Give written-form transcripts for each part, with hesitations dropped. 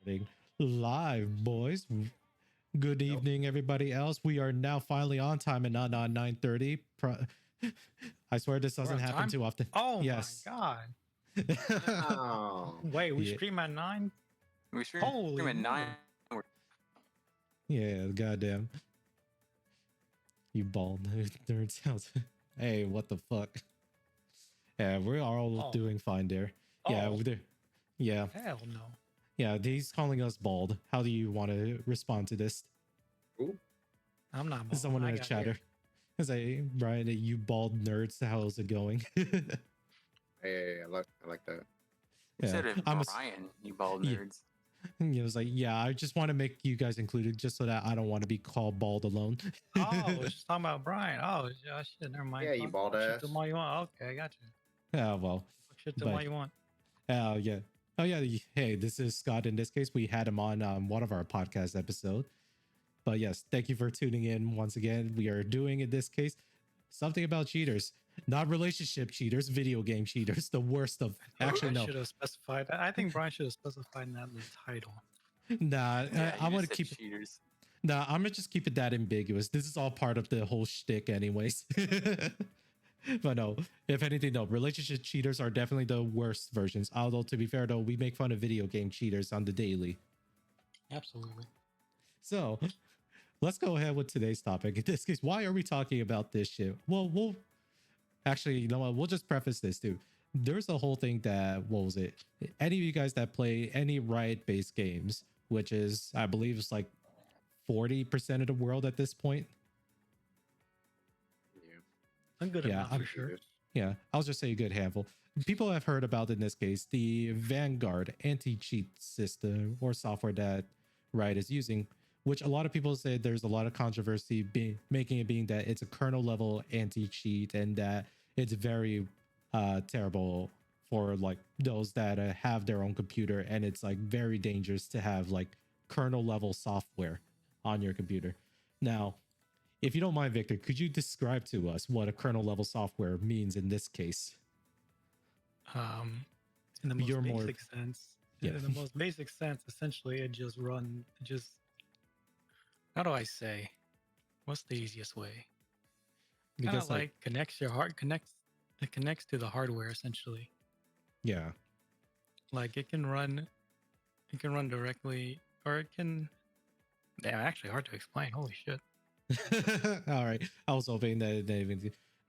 Recording live, boys. Good evening, everybody else. We are now finally on time and not on 9:30. I swear this doesn't happen time? too often. Oh yes. my god. Oh. Wait, we Yeah. stream at 9? We stream Holy at 9. Yeah, goddamn. You bald nerds out. Hey, what the fuck? Yeah, we're all doing fine there. Yeah, Oh. yeah. Hell no. Yeah, he's calling us bald. How do you want to respond to this? Ooh. I'm not bald. Someone in the chatter. Say, Brian, you bald nerds, how's it going? Hey, I like that. Instead of Brian, you bald nerds. It was like, yeah, I just want to make you guys included just so that I don't want to be called bald alone. Oh, we're just talking about Brian. Oh, shit, never mind. Yeah, you bald ass. Shit to all you want. Okay, I got you. Yeah, well. Shit to all you want. Yeah. Oh, yeah. Hey, this is Scott. In this case, we had him on one of our podcast episodes. But yes, thank you for tuning in once again. We are doing, in this case, something about cheaters. Not relationship cheaters, video game cheaters. The worst of... Actually, no. Should have specified that. I think Brian should have specified that in the title. Nah, yeah, I want to keep... cheaters. Nah, I'm going to just keep it that ambiguous. This is all part of the whole shtick anyways. But no, if anything, no, relationship cheaters are definitely the worst versions. Although, to be fair, though, we make fun of video game cheaters on the daily. Absolutely. So, let's go ahead with today's topic. In this case, why are we talking about this shit? Well, we'll... Actually, you know what? We'll just preface this, too. There's a whole thing that... What was it? Any of you guys that play any Riot-based games, which is, I believe, it's like 40% of the world at this point. A good amount for sure. Yeah, I'll just say a good handful. People have heard about, in this case, the Vanguard anti-cheat system or software that Riot is using, which a lot of people say there's a lot of controversy making it being that it's a kernel level anti-cheat and that it's very terrible for like those that have their own computer, and it's like very dangerous to have like kernel level software on your computer. Now, if you don't mind, Victor, could you describe to us what a kernel level software means in this case? In the most basic sense. Yeah. In the most basic sense, essentially, how do I say? What's the easiest way? Kind of like connects it connects to the hardware essentially. Yeah. Like it can run directly, or it can. Damn, actually hard to explain. Holy shit. All right. I was hoping that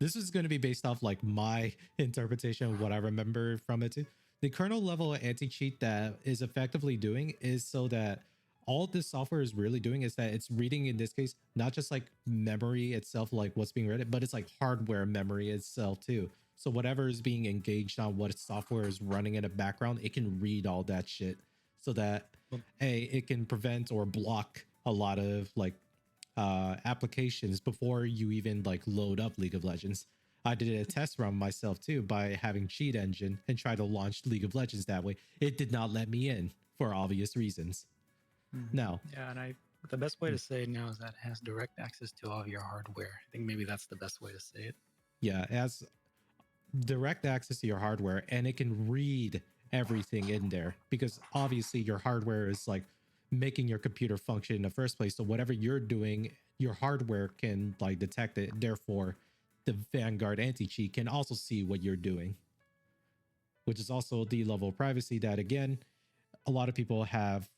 this is going to be based off like my interpretation of what I remember from it too. The kernel level anti-cheat that is effectively doing is so that all this software is really doing is that it's reading, in this case, not just like memory itself, like what's being read, but it's like hardware memory itself too. So whatever is being engaged on, what software is running in the background, it can read all that shit so that it can prevent or block a lot of like applications before you even like load up League of Legends. I did a test run myself too by having Cheat Engine and try to launch League of Legends that way. It did not let me in for obvious reasons. Now, yeah, and the best way to say it now is that it has direct access to all of your hardware. I think maybe that's the best way to say it. Yeah, it has direct access to your hardware, and it can read everything in there because obviously your hardware is like making your computer function in the first place. So whatever you're doing, your hardware can like detect it. Therefore, the Vanguard anti-cheat can also see what you're doing, which is also the level of privacy that, again, a lot of people have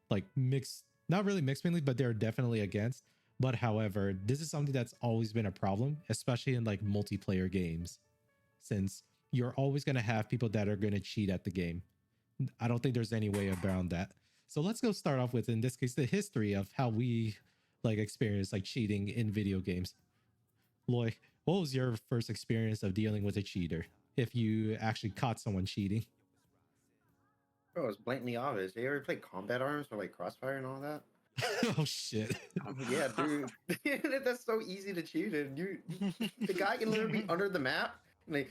like mixed, not really mixed feelings, but they're definitely against. But however, this is something that's always been a problem, especially in like multiplayer games, since you're always going to have people that are going to cheat at the game. I don't think there's any way around that. So let's go start off with, in this case, the history of how we like experience like cheating in video games. Loy, what was your first experience of dealing with a cheater? If you actually caught someone cheating? Bro, it's blatantly obvious. You ever play Combat Arms or like Crossfire and all that? Oh shit. Yeah, dude. That's so easy to cheat in. The guy can literally be under the map and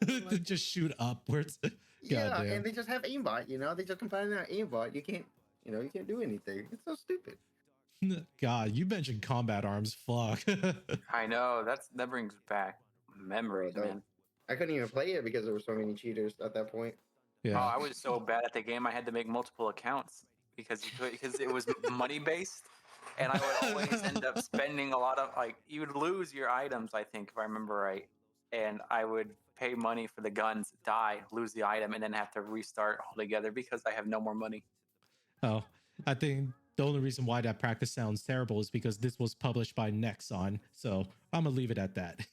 they just shoot upwards. Yeah, and they just have aimbot, they just combine that aimbot. You can't do anything. It's so stupid. God, you mentioned Combat Arms. Fuck. I know, that brings back memories, man. I couldn't even play it because there were so many cheaters at that point. Yeah. I was so bad at the game I had to make multiple accounts because it was money based, and I would always end up spending a lot of you would lose your items, I think, if I remember right, and I would pay money for the guns, die, lose the item, and then have to restart altogether because I have no more money. Oh, I think the only reason why that practice sounds terrible is because this was published by Nexon, so I'm gonna leave it at that.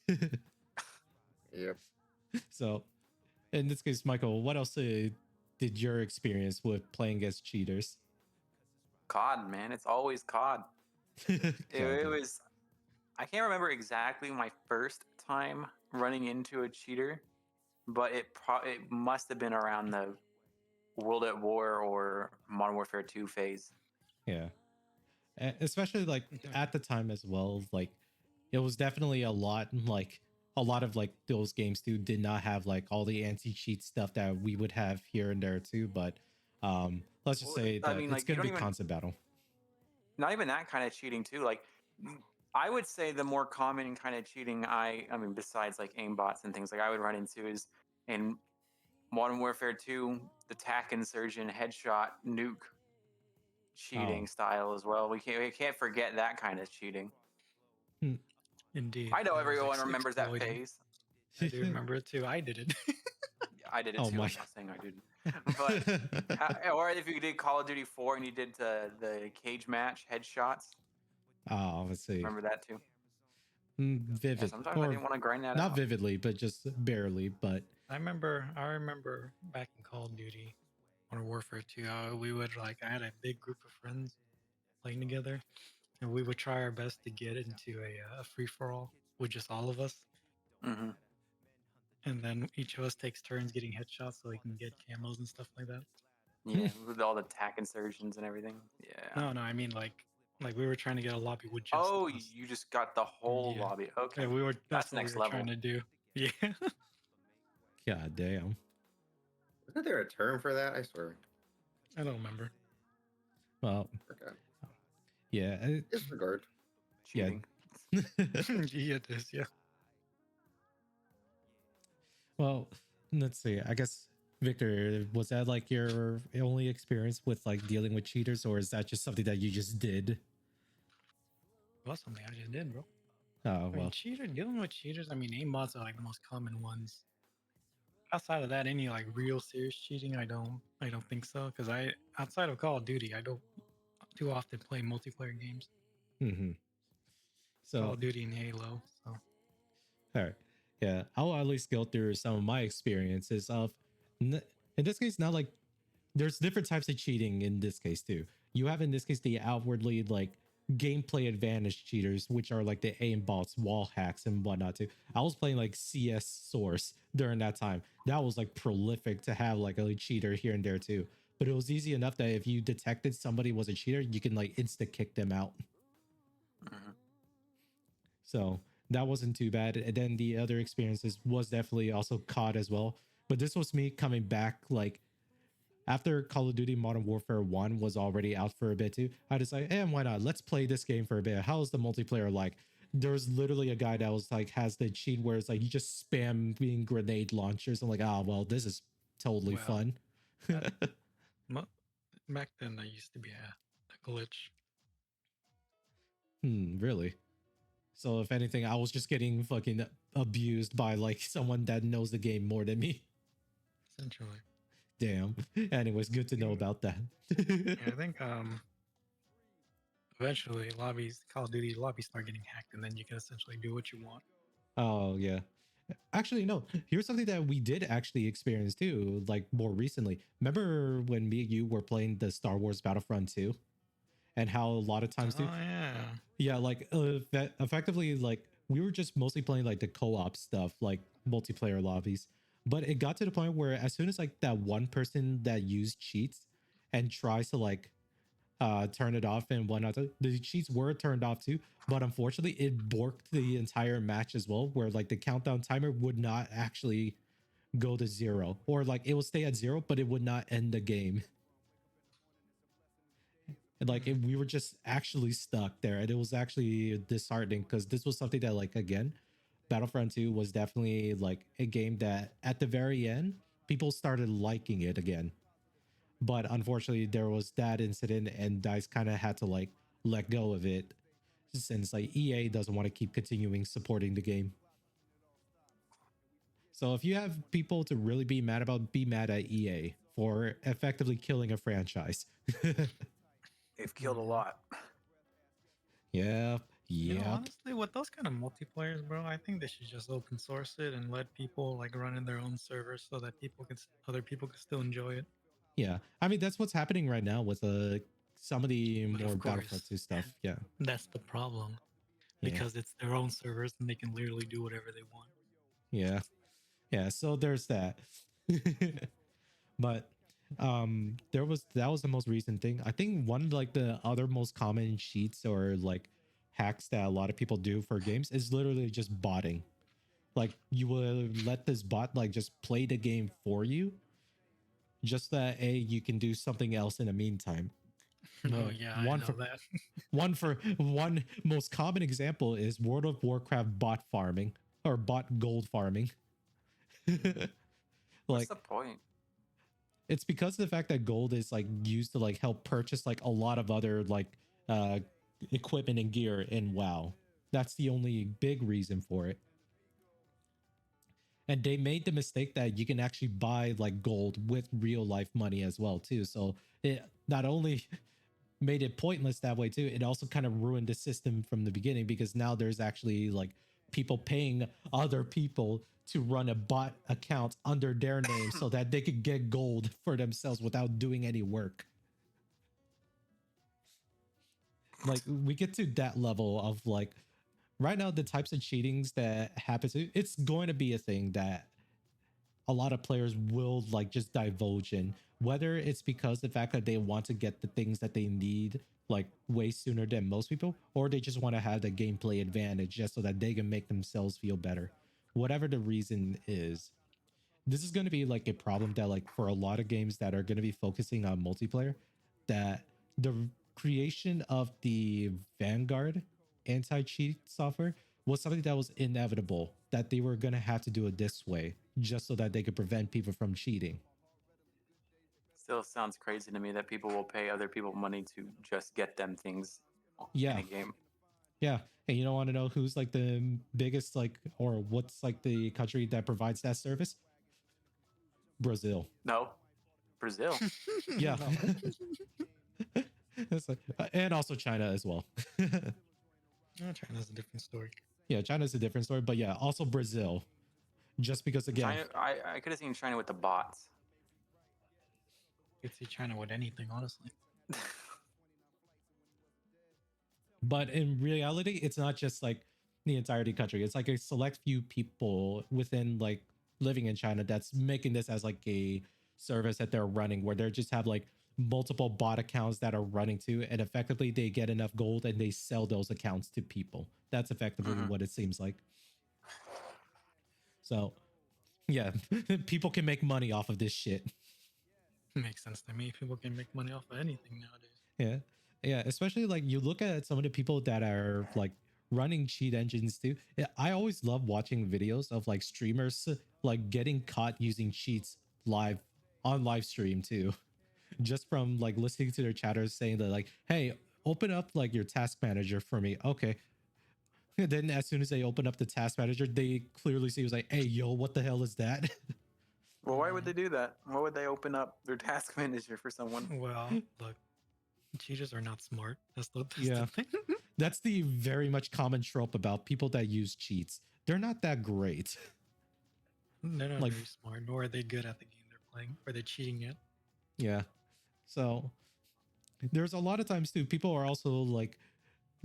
Yep. So, in this case, Michael, what else did your experience with playing against cheaters? COD, man, it's always COD. It was. I can't remember exactly my first time running into a cheater, but it must have been around the World at War or Modern Warfare 2 phase. Yeah. Especially like at the time as well, like it was definitely a lot of like those games too did not have like all the anti-cheat stuff that we would have here and there too, but let's just say that it's gonna be constant battle. Not even that kind of cheating too. Like I would say the more common kind of cheating I mean besides like aimbots and things like I would run into is in Modern Warfare 2, the TAC insurgent headshot nuke cheating style as well. We can't forget that kind of cheating. Indeed. I know everyone remembers that phase. I do remember it too. I did it. I did it too. I'm not saying I didn't. But or if you did Call of Duty 4 and you did the cage match headshots. Oh, let's see. Remember that too? Vivid. Yeah, sometimes I didn't want to grind that out. Not vividly, but just barely. But I remember back in Call of Duty, Modern Warfare 2, we would I had a big group of friends playing together, and we would try our best to get into a free for all with just all of us. Mm-hmm. And then each of us takes turns getting headshots so we can get camos and stuff like that. Yeah, with all the TAC insertions and everything. Yeah. No, I mean like we were trying to get a lobby with just us. You just got the whole lobby. Okay. Yeah, that's next level. Trying to do. Yeah. God damn. Isn't there a term for that? I swear. I don't remember. Well. Okay. Yeah. Disregard. Cheating. Yeah. Yeah, it is. Yeah. Well, let's see. I guess Victor, was that like your only experience with like dealing with cheaters, or is that just something that you just did? Well, something I just did, bro. Oh, well. Dealing with cheaters, I mean, aimbots are like the most common ones. Outside of that, any like real serious cheating, I don't think so. Because outside of Call of Duty, I don't too often play multiplayer games. Mm-hmm. So Call of Duty and Halo. So. All right. Yeah, I'll at least go through some of my experiences of, in this case, not like, there's different types of cheating in this case too. You have in this case the outwardly like gameplay advantage cheaters, which are like the aimbots, wall hacks, and whatnot too. I was playing like CS Source during that time. That was like prolific to have like a cheater here and there too. But it was easy enough that if you detected somebody was a cheater, you can like insta kick them out. Mm-hmm. So that wasn't too bad. And then the other experiences was definitely also COD as well. But this was me coming back like after Call of Duty Modern Warfare 1 was already out for a bit too. I decided, hey, why not? Let's play this game for a bit. How's the multiplayer like? There's literally a guy that was like, has the cheat where it's like you just spam being grenade launchers. I'm like, well, this is totally fun. Back then, that used to be a glitch. Really? So if anything, I was just getting fucking abused by like someone that knows the game more than me. Essentially. Damn. Anyways, good to know about that. Yeah, I think eventually Call of Duty lobbies start getting hacked, and then you can essentially do what you want. Oh yeah. Actually, no. Here's something that we did actually experience too, like more recently. Remember when me and you were playing the Star Wars Battlefront 2? And how a lot of times too. Oh yeah. Yeah, like effectively, like we were just mostly playing like the co-op stuff, like multiplayer lobbies. But it got to the point where as soon as like that one person that used cheats and tries to like turn it off and whatnot, the cheats were turned off too. But unfortunately, it borked the entire match as well, where like the countdown timer would not actually go to 0, or like it will stay at 0, but it would not end the game. And like we were just actually stuck there, and it was actually disheartening because this was something that like again, Battlefront 2 was definitely like a game that at the very end people started liking it again. But unfortunately, there was that incident, and Dice kind of had to like let go of it since like EA doesn't want to keep continuing supporting the game. So if you have people to really be mad about, be mad at EA for effectively killing a franchise. They've killed a lot. Yeah, You know, yep. honestly, with those kind of multiplayers, bro, I think they should just open source it and let people like run in their own servers so that other people can still enjoy it. Yeah, I mean that's what's happening right now with some of the But more of Battlefront course, 2 stuff. Yeah, that's the problem yeah, because it's their own servers and they can literally do whatever they want. yeah, yeah. So there's that. But that was the most recent thing. I think one of like the other most common cheats or like hacks that a lot of people do for games is literally just botting. Like you will let this bot like just play the game for you, just that you can do something else in the meantime. Oh yeah, I one know for that. one most common example is World of Warcraft bot farming or bot gold farming. What's Like the point? it's because of the fact that gold is like used to like help purchase like a lot of other like uh equipment and gear in WoW. That's the only big reason for it. And they made the mistake that you can actually buy like gold with real life money as well too. So it not only made it pointless that way too, it also kind of ruined the system from the beginning because now there's actually like people paying other people to run a bot account under their name so that they could get gold for themselves without doing any work. Like we get to that level of like right now the types of cheatings that happen to it's going to be a thing that a lot of players will like just divulge in, whether it's because the fact that they want to get the things that they need like way sooner than most people, or they just want to have the gameplay advantage just so that they can make themselves feel better. Whatever the reason is, this is going to be like a problem that like for a lot of games that are going to be focusing on multiplayer, that the creation of the Vanguard anti-cheat software was something that was inevitable, that they were going to have to do it this way just so that they could prevent people from cheating. Still sounds crazy to me that people will pay other people money to just get them things Yeah. in a game. Yeah. And you don't want to know who's like the biggest like or what's like the country that provides that service? Brazil. No, Brazil. Yeah. No. It's like, and also China as well. Oh, China's a different story. Yeah, China's a different story, but yeah, also Brazil. Just because again, China, I could have seen China with the bots. You could see China with anything, honestly. but in reality, it's not just like the entirety country. It's like a select few people within like living in China that's making this as like a service that they're running where they just have like multiple bot accounts that are running to, and effectively they get enough gold and they sell those accounts to people. That's effectively what it seems like. So yeah, people can make money off of this shit. Makes sense to me. People can make money off of anything nowadays. Yeah. Yeah. Especially like you look at some of the people that are like running cheat engines too. Yeah, I always love watching videos of like streamers like getting caught using cheats live on live stream too. Just from like listening to their chatters saying that like, hey, open up like your task manager for me. Okay. And then as soon as they open up the task manager, they clearly see it was like, hey, yo, what the hell is that? Well, why would they do that? Why would they open up their task manager for someone? Well, look, cheaters are not smart. That's the Yeah. thing. That's the very much common trope about people that use cheats. They're not that great. They're not Like- very smart, nor are they good at the game they're playing, or they're cheating it. Yeah. So there's a lot of times too, people are also like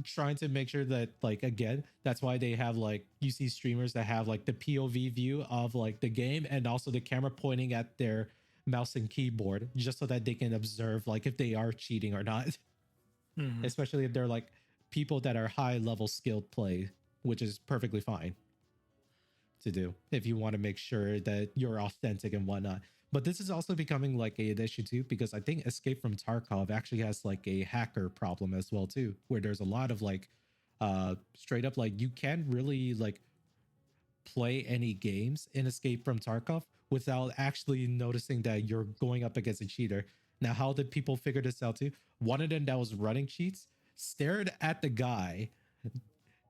trying to make sure that like again, that's why they have like you see streamers that have like the POV view of like the game and also the camera pointing at their mouse and keyboard just so that they can observe like if they are cheating or not. Mhm. Especially if they're like people that are high level skilled play, which is perfectly fine to do if you want to make sure that you're authentic and whatnot. But this is also becoming like an issue too, because I think Escape from Tarkov actually has like a hacker problem as well too, where there's a lot of like straight up like you can't really like play any games in Escape from Tarkov without actually noticing that you're going up against a cheater. Now, how did people figure this out too? One of them that was running cheats stared at the guy,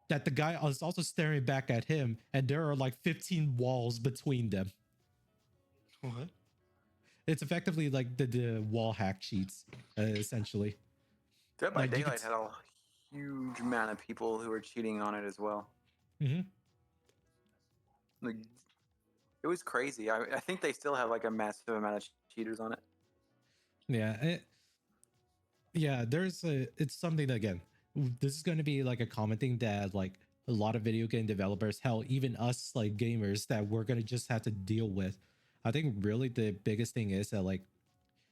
that the guy was also staring back at him, and there are like 15 walls between them. What? It's effectively like the wall hack cheats, essentially. Dead by Like, you could Daylight had a huge amount of people who were cheating on it as well. Mhm. Like, it was crazy. I think they still have like a massive amount of cheaters on it. Yeah, it's something that, again, this is going to be like a common thing that like a lot of video game developers, hell, even us like gamers, that we're going to just have to deal with. I think really the biggest thing is that like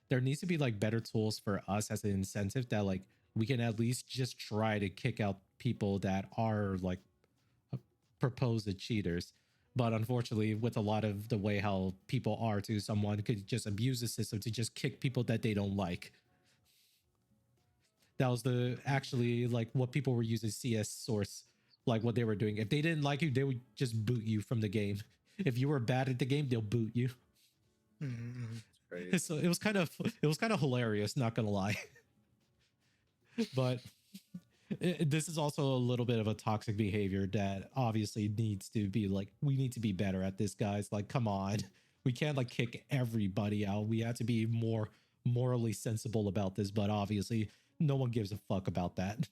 there needs to be like better tools for us as an incentive that like we can at least just try to kick out people that are like proposed cheaters. But unfortunately, with a lot of the way how people are too, someone could just abuse the system to just kick people that they don't like. That was the actually like what people were using CS source, like what they were doing. If they didn't like you, they would just boot you from the game. If you were bad at the game, they'll boot you. Mm-hmm. Crazy. So it was kind of hilarious, not gonna lie. But this is also a little bit of a toxic behavior that obviously needs to be like, we need to be better at this, guys. Like, come on, we can't like kick everybody out. We have to be more morally sensible about this, but obviously no one gives a fuck about that.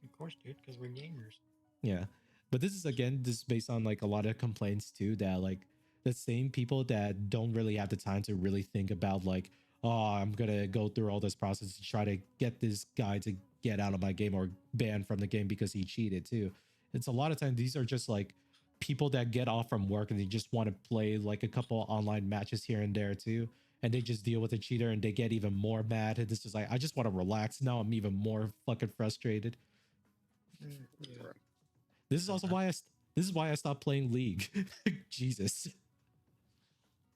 Of course, dude, because we're gamers. Yeah. But this is based on like a lot of complaints too, that like the same people that don't really have the time to really think about like, oh, I'm gonna go through all this process to try to get this guy to get out of my game or banned from the game because he cheated too. It's a lot of times these are just like people that get off from work and they just want to play like a couple online matches here and there too. And they just deal with a cheater and they get even more mad. And it's just like, I just want to relax. Now I'm even more fucking frustrated. Yeah. This is also why I stopped playing League. Jesus.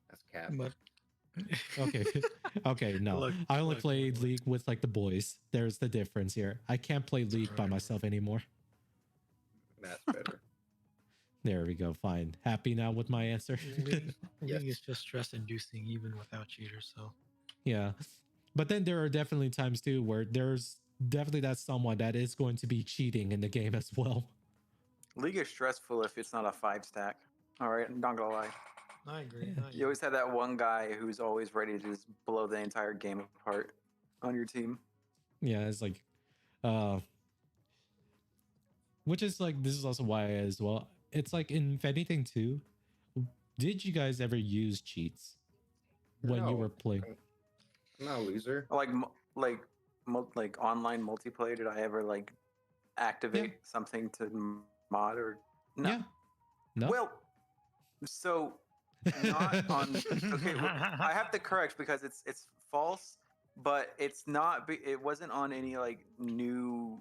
That's cap. But Okay. Okay, no. Look, I only look, play look. League with like the boys. There's the difference here. I can't play League by Right. myself anymore. That's better. There we go. Fine. Happy now with my answer. League, Yes. League is just stress inducing even without cheaters. So Yeah. But then there are definitely times too where there's definitely that someone that is going to be cheating in the game as well. League is stressful if it's not a 5-stack. All right, I'm not gonna lie. I agree. Yeah. You always have that one guy who's always ready to just blow the entire game apart on your team. Yeah, it's like which is like, this is also why as well. It's like in anything too. Did you guys ever use cheats when you No. were playing? I'm not a loser. Like online multiplayer. Did I ever like activate something to mod or no? Yeah. No. Well, so not on. Okay, well, I have to correct because it's false, but it's not. It wasn't on any like new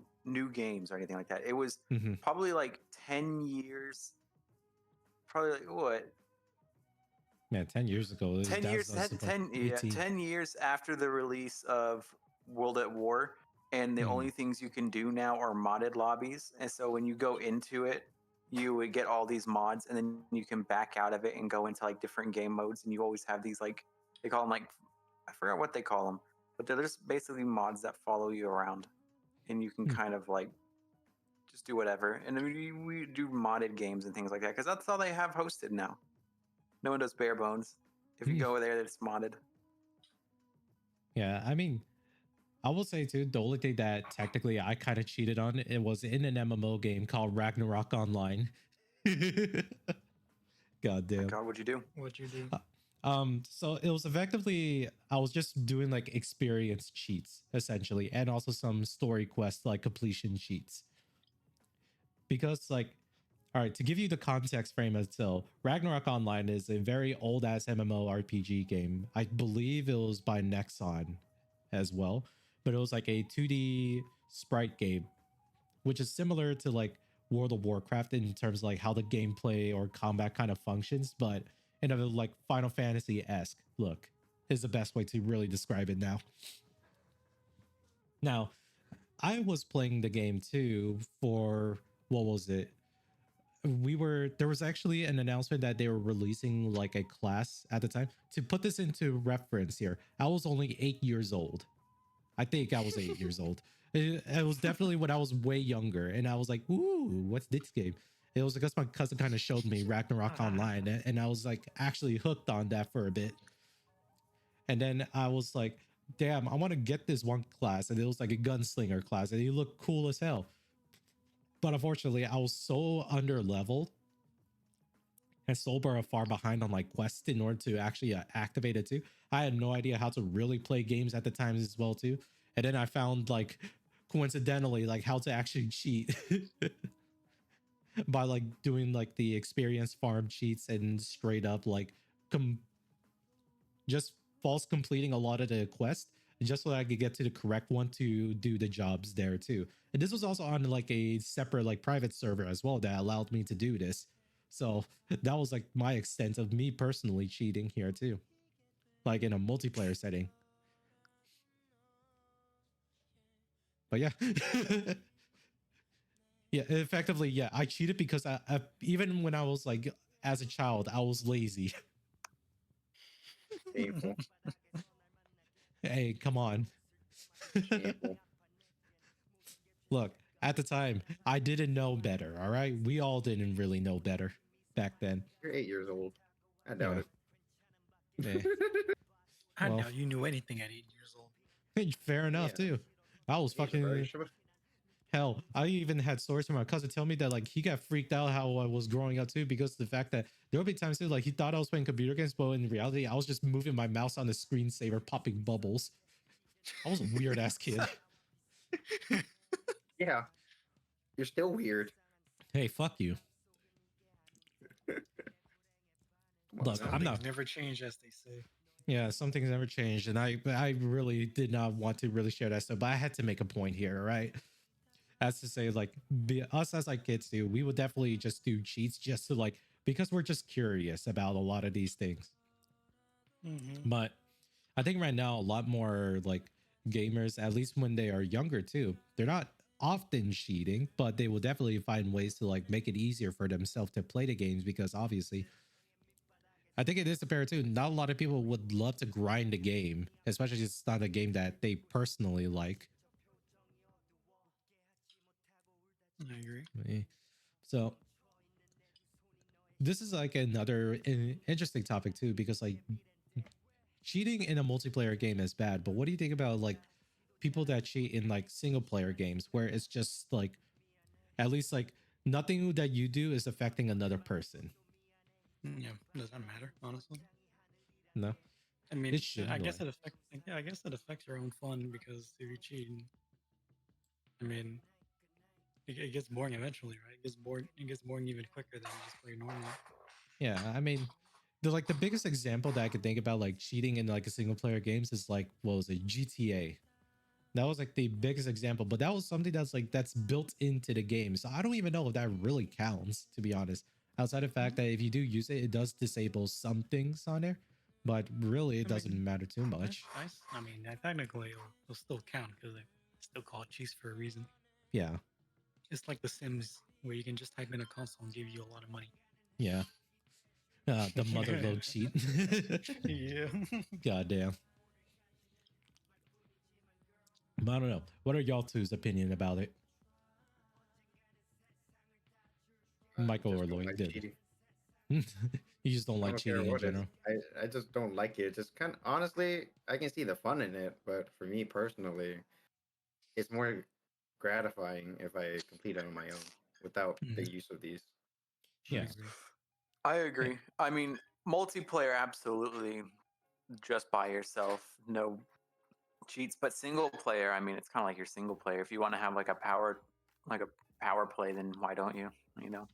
games or anything like that. It was Mhm. probably like 10 years. Probably like what? Man, 10 years ago. 10 that years, was 10 years after the release of World at War, and the Hmm. only things you can do now are modded lobbies. And so when you go into it, you would get all these mods, and then you can back out of it and go into like different game modes. And you always have these like, they call them like, I forgot what they call them, but they're just basically mods that follow you around, and you can Hmm. kind of like just do whatever. And then we do modded games and things like that because that's all they have hosted now. No one does bare bones. If you Hmm. go over there, it's modded. Yeah, I mean, I will say too, the only thing that technically I kind of cheated on, it was in an MMO game called Ragnarok Online. God damn. God, what'd you do? what you do? So it was effectively, I was just doing like experience cheats essentially, and also some story quest like completion cheats. Because like, all right, to give you the context frame itself, Ragnarok Online is a very old ass MMORPG game. I believe it was by Nexon as well, but it was like a 2D sprite game, which is similar to like World of Warcraft in terms of like how the gameplay or combat kind of functions, but in a like Final Fantasy-esque look is the best way to really describe it now. Now, I was playing the game too for, what was it? there was actually an announcement that they were releasing like a class at the time. To put this into reference here, I was only 8 years old. I think I was 8 years old. It was definitely when I was way younger, and I was like, "Ooh, what's this game?" It was because my cousin kind of showed me Ragnarok Online, and I was like actually hooked on that for a bit. And then I was like, "Damn, I want to get this one class," and it was like a gunslinger class, and he looked cool as hell. But unfortunately, I was so under leveled and so far behind on like quests in order to actually activate it too. I had no idea how to really play games at the times as well too. And then I found like coincidentally like how to actually cheat by like doing like the experience farm cheats and straight up like just false completing a lot of the quests just so that I could get to the correct one to do the jobs there too. And this was also on like a separate like private server as well that allowed me to do this. So that was like my extent of me personally cheating here too, like in a multiplayer setting. But yeah, yeah, effectively, yeah, I cheated because even when I was like as a child, I was lazy. Painful. Hey, come on. Painful. Look, at the time, I didn't know better. All right, we all didn't really know better back then. You're 8 years old. I doubt Yeah. it. I Well, doubt you knew anything at 8 years old. fair enough Yeah. too. I was fucking hell. I even had stories from my cousin tell me that like he got freaked out how I was growing up too because of the fact that there would be times too like he thought I was playing computer games, but in reality I was just moving my mouse on the screensaver, popping bubbles. I was a weird ass kid. Yeah. You're still weird. Hey, fuck you. Look, Some I'm things not. never change, as they say. Yeah, some things never changed, and I really did not want to really share that stuff, but I had to make a point here, right? As to say, like, us as like kids do, we would definitely just do cheats just to like because we're just curious about a lot of these things. Mm-hmm. But I think right now a lot more like gamers, at least when they are younger too, they're not often cheating, but they will definitely find ways to like make it easier for themselves to play the games because obviously I think it is apparent too. Not a lot of people would love to grind a game, especially if it's not a game that they personally like. I agree. So this is like another interesting topic too, because like cheating in a multiplayer game is bad. But what do you think about like people that cheat in like single player games where it's just like at least like nothing that you do is affecting another person? Yeah, doesn't matter, honestly. No, I mean, it should. I guess it affects. Yeah, I guess it affects your own fun because if you cheat, I mean, it gets boring eventually, right? It gets boring. It gets boring even quicker than just play normally. Yeah, I mean, the biggest example that I could think about like cheating in like a single player games is like what was it, GTA? That was like the biggest example, but that was something that's built into the game. So I don't even know if that really counts, to be honest. Outside of the fact that if you do use it, it does disable some things on there, but really it I mean, doesn't matter too much. I mean, technically, it'll still count because they still call it cheats for a reason. Yeah, It's like The Sims, where you can just type in a console and give you a lot of money. yeah. The mother load cheat. Yeah. Goddamn. But I don't know. What are y'all two's opinion about it? Michael Just or don't Lloyd like did. cheating. You just don't I like don't care cheating in what it general. is. I just don't like it. Just kind of honestly, I can see the fun in it, but for me personally, it's more gratifying if I complete it on my own without the use of these. Yeah. I agree. I mean, multiplayer, absolutely, just by yourself, no cheats. But single player, I mean, it's kind of like your single player. If you want to have like a power play, then why don't you? You know,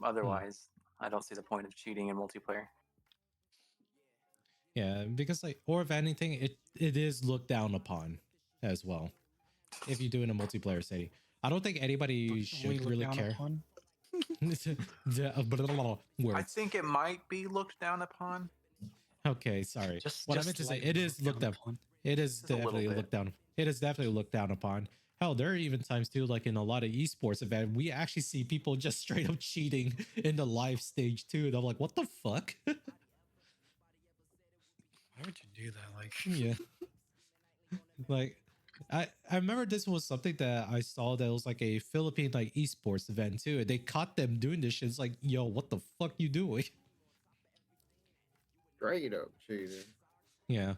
otherwise, I don't see the point of cheating in multiplayer. Yeah, because like, or if anything, it is looked down upon as well. If you do in a multiplayer setting, I don't think anybody should really care. I think it might be looked down upon. Okay, sorry. What I meant to say, it is looked down. It is Just a little definitely bit. looked down. It is definitely looked down upon Hell, there are even times too, like in a lot of esports event, we actually see people just straight up cheating in the live stage too. And I'm like, what the fuck? Why would you do that? Like, Yeah. Like I remember this was something that I saw that was like a Philippine like esports event too. And they caught them doing this shit. It's like, yo, what the fuck you doing? Straight up cheating. Yeah.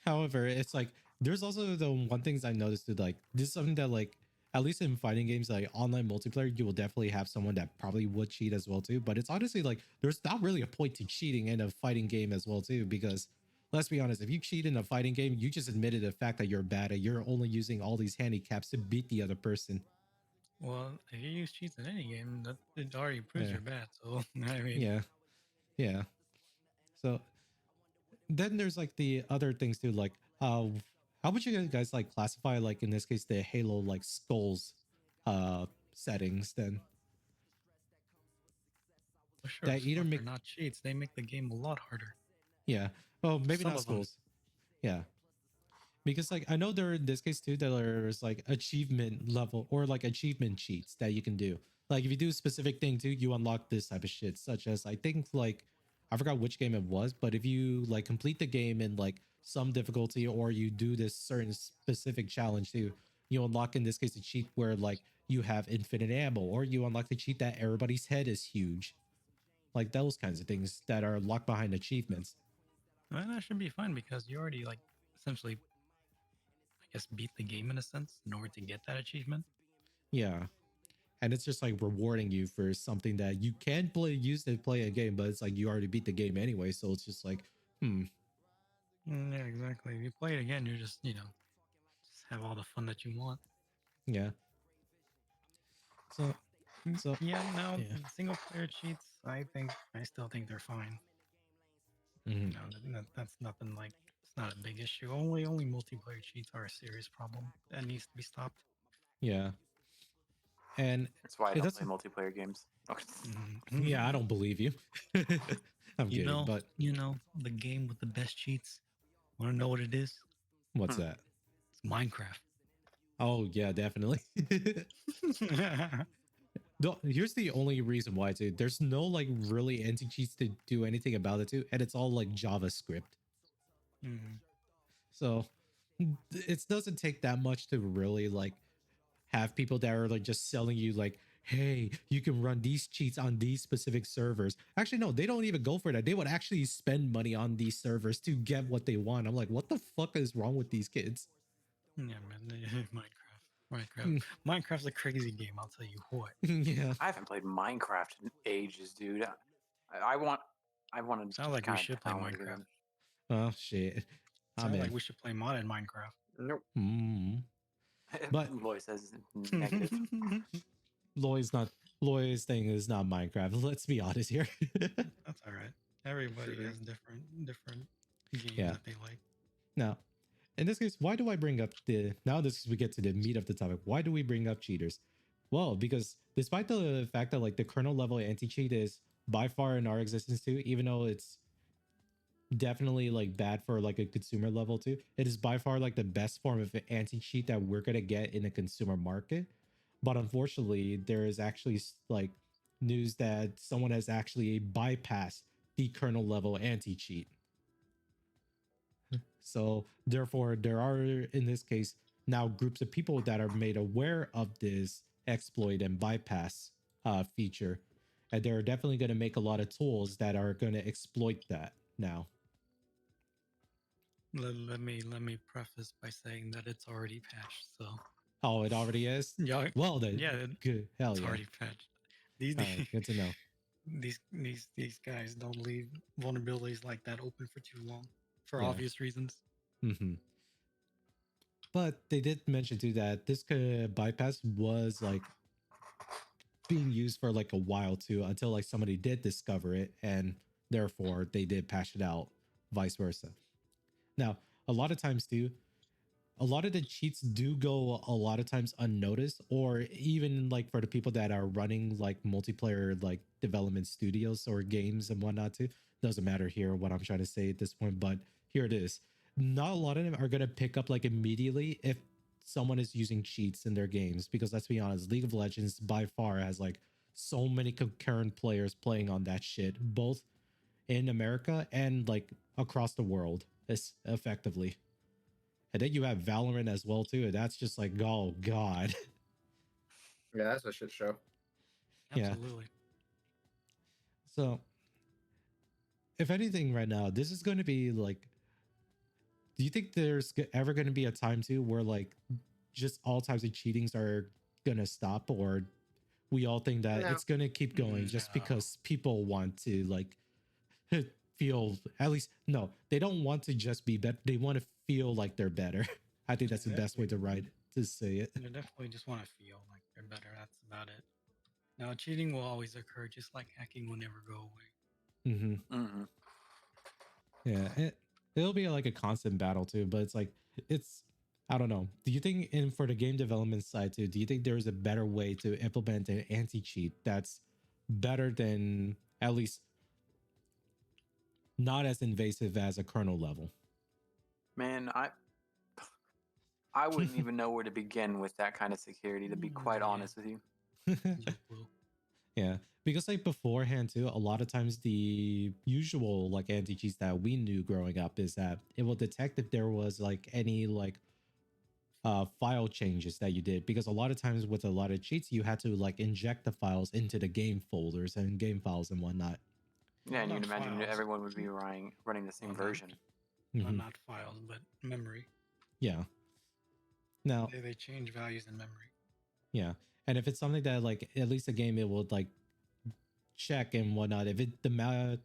However, it's like there's also the one things I noticed that like this is something that like at least in fighting games like online multiplayer, you will definitely have someone that probably would cheat as well too. But it's honestly like there's not really a point to cheating in a fighting game as well too, because let's be honest, if you cheat in a fighting game, you just admitted the fact that you're bad and you're only using all these handicaps to beat the other person. well, if you use cheats in any game, that it already proves Yeah. you're bad. So I mean, Yeah. Yeah. So then there's like the other things too, like how would you guys like classify like in this case the Halo like skulls settings then well, sure, that either stuff are make not cheats. They make the game a lot harder. yeah, well maybe Some not of them. skulls, yeah, because like I know there in this case too there's like achievement level or like achievement cheats that you can do, like if you do a specific thing too you unlock this type of shit, such as I think like I forgot which game it was, but if you like complete the game in like some difficulty or you do this certain specific challenge too, you unlock in this case a cheat where like you have infinite ammo, or you unlock the cheat that everybody's head is huge, like those kinds of things that are locked behind achievements. Well, that should be fine because you already like essentially, I guess, beat the game in a sense in order to get that achievement. Yeah, and it's just like rewarding you for something that you can play use to play a game, but it's like you already beat the game anyway, so it's just like Yeah, exactly. If you play it again, you're just just have all the fun that you want. yeah. So so Yeah, no, yeah. single player cheats. I still think they're fine. Mhm. That's nothing like. It's not a big issue. Only multiplayer cheats are a serious problem that needs to be stopped. Yeah. And That's why I it don't play doesn't multiplayer games. yeah, I Mhm. don't believe you. I'm You kidding, know, but the game with the best cheats. Want to know what it is? what's Hmm. that? It's Minecraft. Oh yeah, definitely. No, here's the only reason why too. There's no like really anti cheats to do anything about it too, and it's all like JavaScript. Mhm. So it doesn't take that much to really like have people that are like just selling you like, hey, you can run these cheats on these specific servers. Actually, no, they don't even go for that. They would actually spend money on these servers to get what they want. I'm like, what the fuck is wrong with these kids? Yeah, man. Minecraft's a crazy game. I'll tell you what. Yeah. I haven't played Minecraft in ages, dude. I want I want to Sounds like we kind should of play download it Minecraft. again. Oh shit. I'm Sounds like in. we should play modded Minecraft. Nope. But Loy says negative. Loy's not Loy's thing is not Minecraft. Let's be honest here. That's all right. Everybody True. has different games Yeah. that they like. Now, in this case, why do I bring up the now this we get to the meat of the topic? Why do we bring up cheaters? Well, because despite the fact that like the kernel level anti-cheat is by far in our existence too, even though it's definitely like bad for like a consumer level too, it is by far like the best form of anti-cheat that we're gonna get in a consumer market. But unfortunately, there is actually like news that someone has actually bypassed the kernel level anti-cheat. So therefore, there are in this case now groups of people that are made aware of this exploit and bypass feature, and they're definitely going to make a lot of tools that are going to exploit that now. Let me preface by saying that it's already patched. So Oh, it already is. yeah, Well, then, yeah, good. Hell it's yeah. already patched. These All right, good to know. these guys don't leave vulnerabilities like that open for too long for Yeah. obvious reasons. Mm-hmm. But they did mention too that this bypass was like being used for like a while too, until like somebody did discover it, and therefore they did patch it out, vice versa. Now, a lot of times too, a lot of the cheats do go a lot of times unnoticed, or even like for the people that are running like multiplayer like development studios or games and whatnot too. Doesn't matter here what I'm trying to say at this point, but here it is. Not a lot of them are gonna pick up like immediately if someone is using cheats in their games, because let's be honest, League of Legends by far has like so many concurrent players playing on that shit, both in America and like across the world, effectively. And then you have Valorant as well too. And that's just like, oh god. Yeah, that's a shit show. Yeah. Absolutely. So, if anything, right now, this is going to be like, do you think there's ever going to be a time too where like just all types of cheatings are going to stop, or we all think that No. it's going to keep going just No. because people want to like feel, at least, no, they don't want to just be better. They want to feel like they're better. I think that's the best way to say it. They definitely just want to feel like they're better. That's about it. Now, cheating will always occur, just like hacking will never go away. Mm-hmm. Mm-hmm. Yeah, it'll be like a constant battle too, but it's like, it's, I don't know. Do you think in for the game development side too, do you think there's a better way to implement an anti-cheat that's better than, at least not as invasive as a kernel level? Man, I wouldn't even know where to begin with that kind of security, to be quite Yeah. honest with you. No clue. Yeah, because like beforehand too, a lot of times the usual like anti-cheats that we knew growing up is that it will detect if there was like any like file changes that you did, because a lot of times with a lot of cheats you had to like inject the files into the game folders and game files and whatnot. Yeah, and Not you'd imagine files. everyone would be running the same Well, version. Mhm. Not files, but memory. Yeah. Now, They change values in memory. yeah, and if it's something that like at least a game it will like check and whatnot, if it the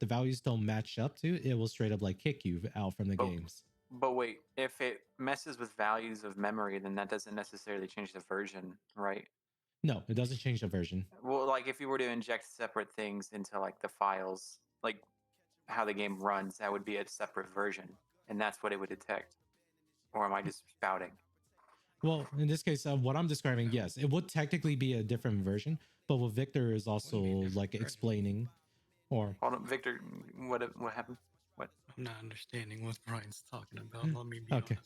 values don't match up to, it will straight up like kick you out from the But- games. But wait, if it messes with values of memory, then that doesn't necessarily change the version, right? No, it doesn't change the version. Well, like if you were to inject separate things into like the files, like how the game runs, that would be a separate version, and that's what it would detect. Or am I just spouting? Well, in this case, what I'm describing, yes, it would technically be a different version, but what Victor is also different like version? explaining, or Hold on, Victor. What happened? What? I'm not understanding what Brian's talking about. Let me be okay,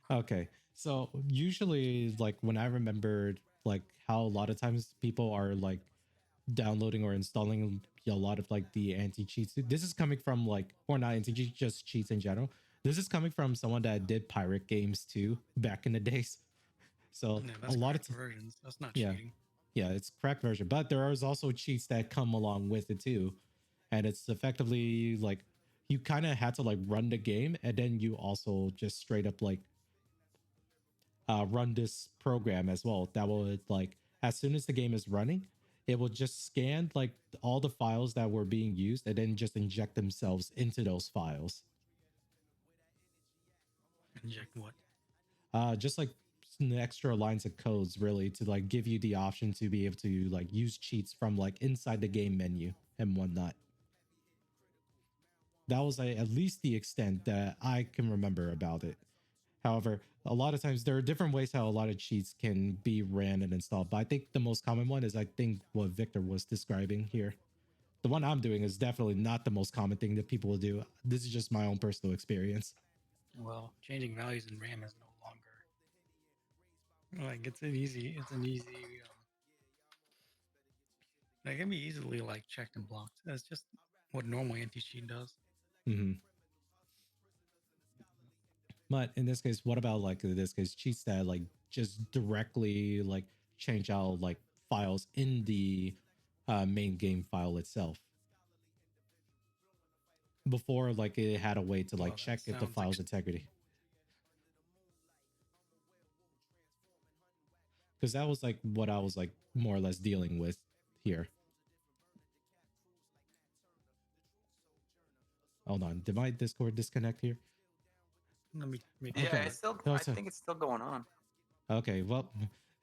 honest. okay. So usually, like when I remembered, like how a lot of times people are like downloading or installing a lot of like the anti-cheats. This is coming from like, or not anti-cheats, just cheats in general. This is coming from someone that did pirate games too back in the days. So Yeah, a that's lot of correct versions. That's not yeah. cheating. Yeah, it's correct version, but there is also cheats that come along with it too, and it's effectively like you kind of had to like run the game, and then you also just straight up like run this program as well that will like, as soon as the game is running, it will just scan like all the files that were being used and then just inject themselves into those files. Inject what? Just like some extra lines of codes really to like give you the option to be able to like use cheats from like inside the game menu and whatnot. That was at least the extent that I can remember about it. However, a lot of times there are different ways how a lot of cheats can be ran and installed, but I think the most common one is I think what Victor was describing here. The one I'm doing is definitely not the most common thing that people will do. This is just my own personal experience. Well, changing values in RAM is no longer like it's an easy. It can be easily like checked and blocked. That's just what normal anti-cheat does. Mm-hmm. But in this case, what about like in this case cheats that like just directly like change out like files in the main game file itself before like it had a way to like Well, that check if the sounds file's integrity? Because that was like what I was like more or less dealing with here. Hold on, did my Discord disconnect here? Let me Yeah, Okay. it's still. No, I it's a- think it's still going on. Okay, well,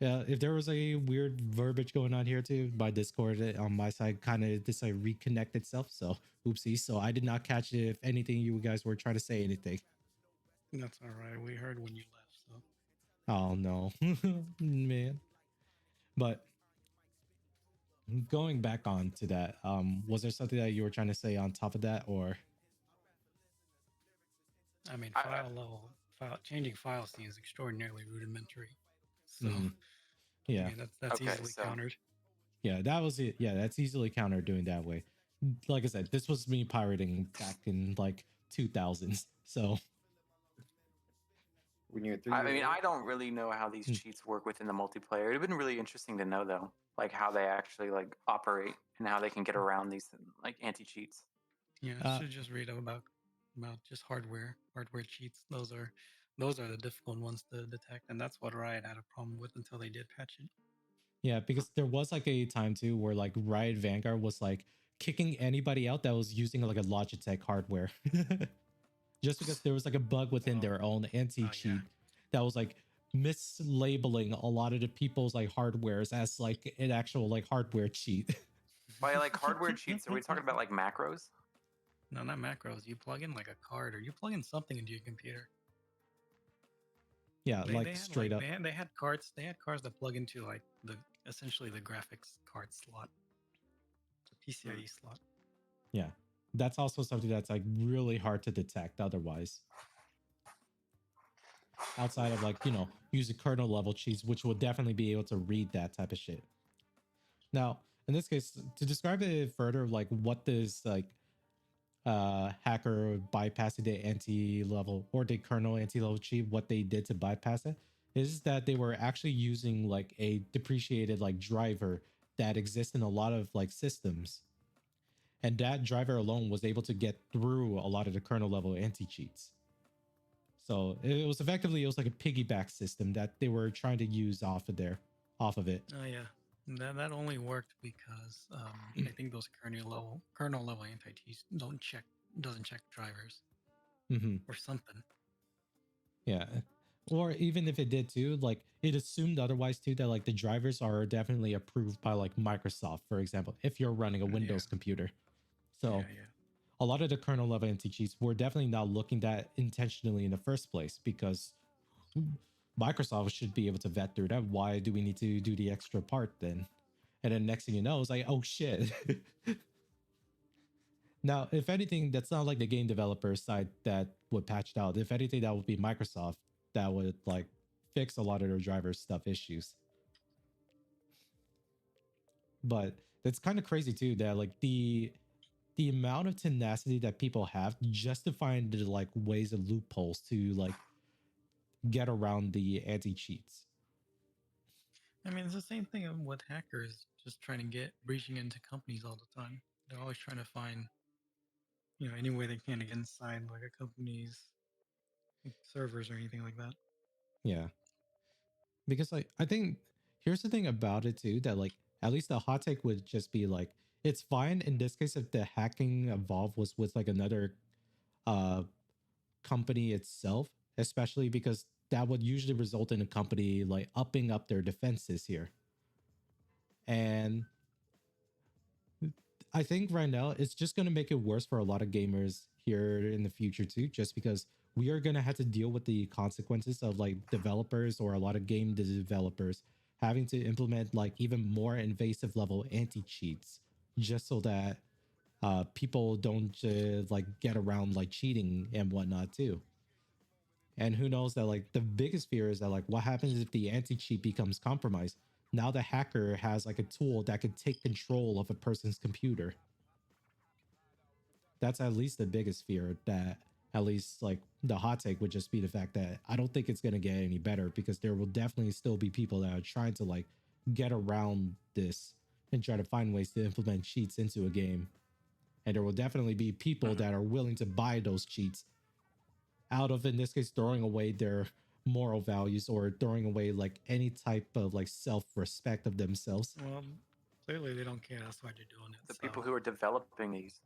if there was a weird verbiage going on here too, my Discord on my side kind of decided reconnect itself. So, oopsie. So I did not catch it. If anything, you guys were trying to say anything. That's all right. We heard when you left, so Oh no, man. But going back on to that, was there something that you were trying to say on top of that, or? I mean, I- file changing file seems extraordinarily rudimentary. So Mhm. I Yeah. mean, that's Okay, easily so countered. Yeah, that was it. Yeah, that's easily countered doing that way. Like I said, this was me pirating back in like 2000s. So When you're 3 years I mean, old. I don't really know how these mm, cheats work within the multiplayer. It'd have been really interesting to know though, like how they actually like operate and how they can get around these like anti cheats. Yeah, I uh, should just read up about just hardware cheats. Those are the difficult ones to detect, and that's what Riot had a problem with until they did patch it. yeah, because there was like a time too where like Riot Vanguard was like kicking anybody out that was using like a Logitech hardware. Just because there was like a bug within Oh, their own anti oh yeah. cheat that was like mislabeling a lot of the people's like hardwares as like an actual like hardware cheat. By like hardware cheats, are we talking about like macros? No, not macros. You plug in like a card, or you plug in something into your computer. Yeah, They like had straight like up. they had cards. They had cards that plug into like the essentially the graphics card slot, the Hmm. PCIe slot. Yeah. That's also something that's like really hard to detect otherwise. Outside of like, using kernel level cheats, which will definitely be able to read that type of shit. Now, in this case, to describe it further, like what this like hacker bypassing the anti-level or the kernel anti-level cheat, what they did to bypass it is that they were actually using like a depreciated like driver that exists in a lot of like systems, and that driver alone was able to get through a lot of the kernel level anti-cheats. So it was like a piggyback system that they were trying to use off of it. Oh yeah, that only worked because I think those kernel level anti cheats doesn't check drivers Hmm. or something. Yeah. Or even if it did too, like it assumed otherwise too, that like the drivers are definitely approved by like Microsoft, for example, if you're running a Yeah, Windows computer. So yeah, yeah. a lot of the kernel level anti cheats were definitely not looking that intentionally in the first place, because Microsoft should be able to vet through that. Why do we need to do the extra part then? And then next thing you know, it's like, oh shit. Now, if anything, that's not like the game developer side that would patch it out. If anything, that would be Microsoft that would like fix a lot of their driver stuff issues. But it's kind of crazy too that like the amount of tenacity that people have just to find the like ways and loopholes to like get around the anti cheats. I mean, it's the same thing with hackers just trying to get breaching into companies all the time. They're always trying to find any way they can to get inside like a company's servers or anything like that. Yeah, because like I think here's the thing about it too, that like at least the hot take would just be like it's fine in this case if the hacking involved was with like another uh company itself, especially because that would usually result in a company like upping up their defenses here. And I think right now it's just going to make it worse for a lot of gamers here in the future too, just because we are going to have to deal with the consequences of like developers or a lot of game developers having to implement like even more invasive level anti cheats just so that people don't like get around like cheating and whatnot too. And who knows that like the biggest fear is that like what happens if the anti cheat becomes compromised? Now the hacker has like a tool that could take control of a person's computer. That's at least the biggest fear, that at least like the hot take would just be the fact that I don't think it's going to get any better, because there will definitely still be people that are trying to like get around this and try to find ways to implement cheats into a game. And there will definitely be people Mhm. that are willing to buy those cheats out of, in this case, throwing away their moral values or throwing away like any type of like self-respect of themselves. Well, clearly they don't care. That's why they're doing it. The So people who are developing these,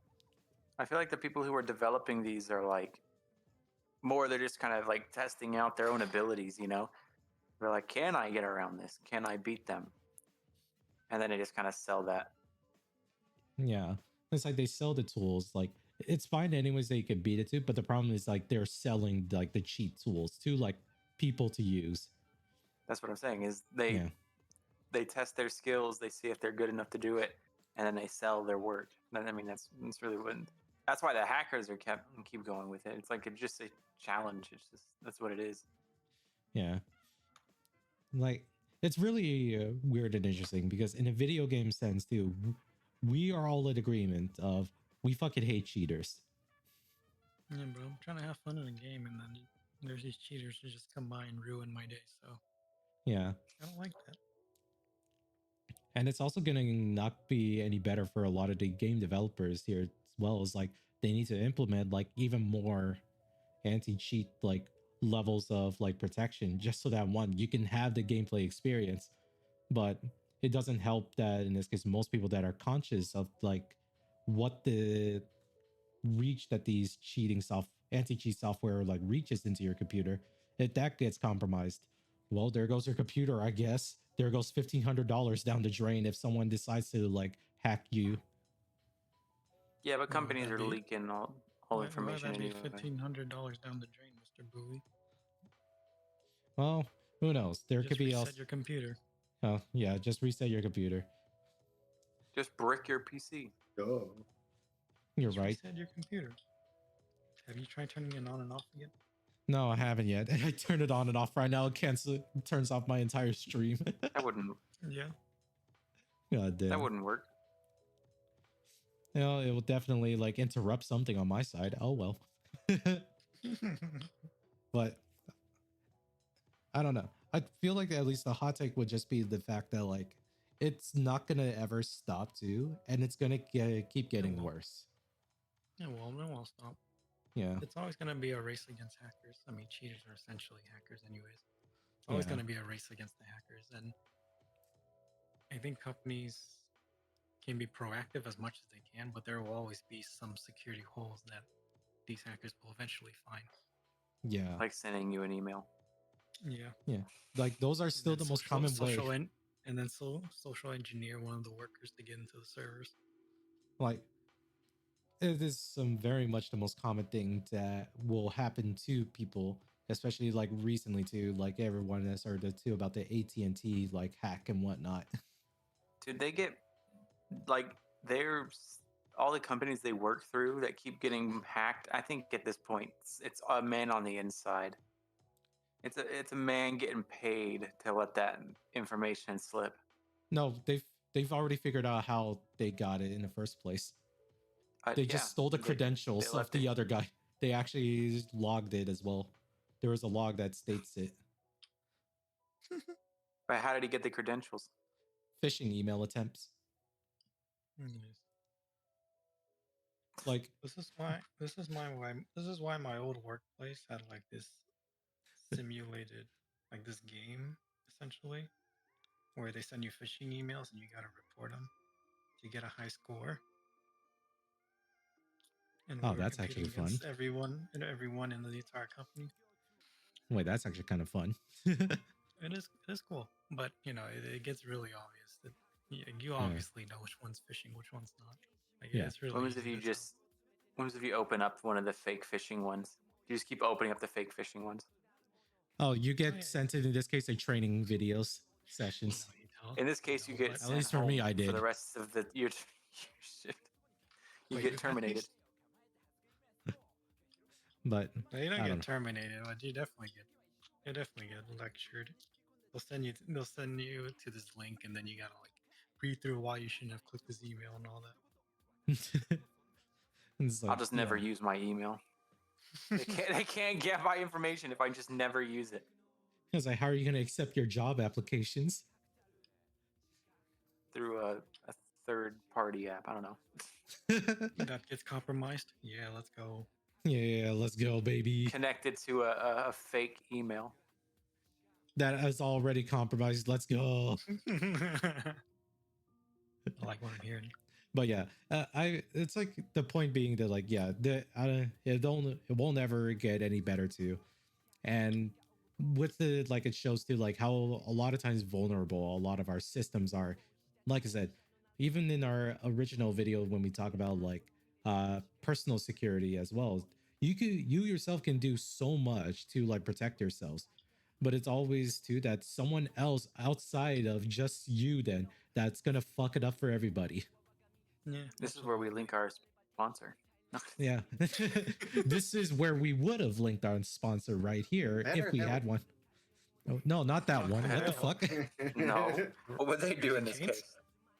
I feel like the people who are developing these are like more. They're just kind of like testing out their own abilities. They're like, can I get around this? Can I beat them? And then they just kind of sell that. Yeah. It's like they sell the tools. Like it's fine anyways that you could beat it to, but the problem is like they're selling like the cheat tools to like people to use. That's what I'm saying. Is Yeah. they test their skills, they see if they're good enough to do it, and then they sell their work. I mean, that's really what. That's why the hackers are keep going with it. It's like it's just a challenge. It's just that's what it is. Yeah. Like it's really weird and interesting because in a video game sense too, we are all in agreement of we fucking hate cheaters. Yeah, bro. I'm trying to have fun in a game, and then there's these cheaters who just come by and ruin my day. So Yeah. I don't like that. And it's also going to not be any better for a lot of the game developers here as well. As like they need to implement like even more anti-cheat like levels of like protection just so that one you can have the gameplay experience, but it doesn't help that in this case most people that are conscious of like what the reach that these anti-cheat software like reaches into your computer, if that gets compromised, well, there goes your computer, I guess. There goes $1,500 down the drain if someone decides to like hack you. Yeah, but Why would companies that are be? leaking all Why would information that be anyway. $1,500 down the drain, Mr. Bowie? Well, who knows? There Just could be reset else. your computer. Oh yeah, just reset your computer. Just brick your PC. Oh. You're Just right. reset your computer. Have you tried turning it on and off again? No, I haven't yet. I turn it on and off right now. It turns off my entire stream. That wouldn't. Yeah. God damn. That wouldn't work. You know, it will definitely like interrupt something on my side. Oh well. But I don't know. I feel like at least the hot take would just be the fact that like it's not gonna ever stop too, and it's gonna keep getting won't. worse. Yeah, well, no, won't stop. Yeah. It's always going to be a race against hackers. I mean, cheaters are essentially hackers, anyways. It's always going to be a race against the hackers, and I think companies can be proactive as much as they can, but there will always be some security holes that these hackers will eventually find. Yeah. Like sending you an email. Yeah. Yeah. Like those are still the most common way. And then social engineer one of the workers to get into the servers. Like it is very much the most common thing that will happen to people, especially like recently too. Like everyone has heard too about the AT&T like hack and whatnot. Dude, they get like there's all the companies they work through that keep getting hacked. I think at this point it's a man on the inside. It's a man getting paid to let that information slip. No, they've already figured out how they got it in the first place. They just stole the credentials of the other guy. They actually logged it as well. There was a log that states it. But how did he get the credentials? Phishing email attempts. Yes. Like this is why my old workplace had like this simulated like this game essentially where they send you phishing emails and you got to report them to get a high score. And oh, that's actually fun. Everyone in the entire company. Wait, that's actually kind of fun. It is cool, but you know it gets really obvious that you obviously know which one's phishing, which one's not. Like, yeah. It's really. What was if you open up one of the fake phishing ones? You just keep opening up the fake phishing ones. Oh, you get sent in this case a training videos sessions. In this case, you get at least for me, I did. For the rest of your shit. You get terminated. But you don't get terminated, but you definitely get lectured. They'll send you to this link, and then you gotta like read through why you shouldn't have clicked this email and all that. Like, I'll just never use my email. They can't get my information if I just never use it. It's like, how are you going to accept your job applications? Through a third-party app. I don't know. That gets compromised. Yeah, let's go. Yeah, let's go, baby. Connected to a fake email. That is already compromised. Let's go. I like what I'm hearing. But yeah, it's like the point being that like it won't ever get any better too, and with the like it shows too like how a lot of times vulnerable a lot of our systems are. Like I said, even in our original video when we talk about like personal security as well, you yourself can do so much to like protect yourselves, but it's always too that someone else outside of just you then that's gonna fuck it up for everybody. Yeah, this is where we link our sponsor. Yeah, this is where we would have linked our sponsor right here if we had one. Oh, no, not that one. What the fuck? No. What would they do in this Canes?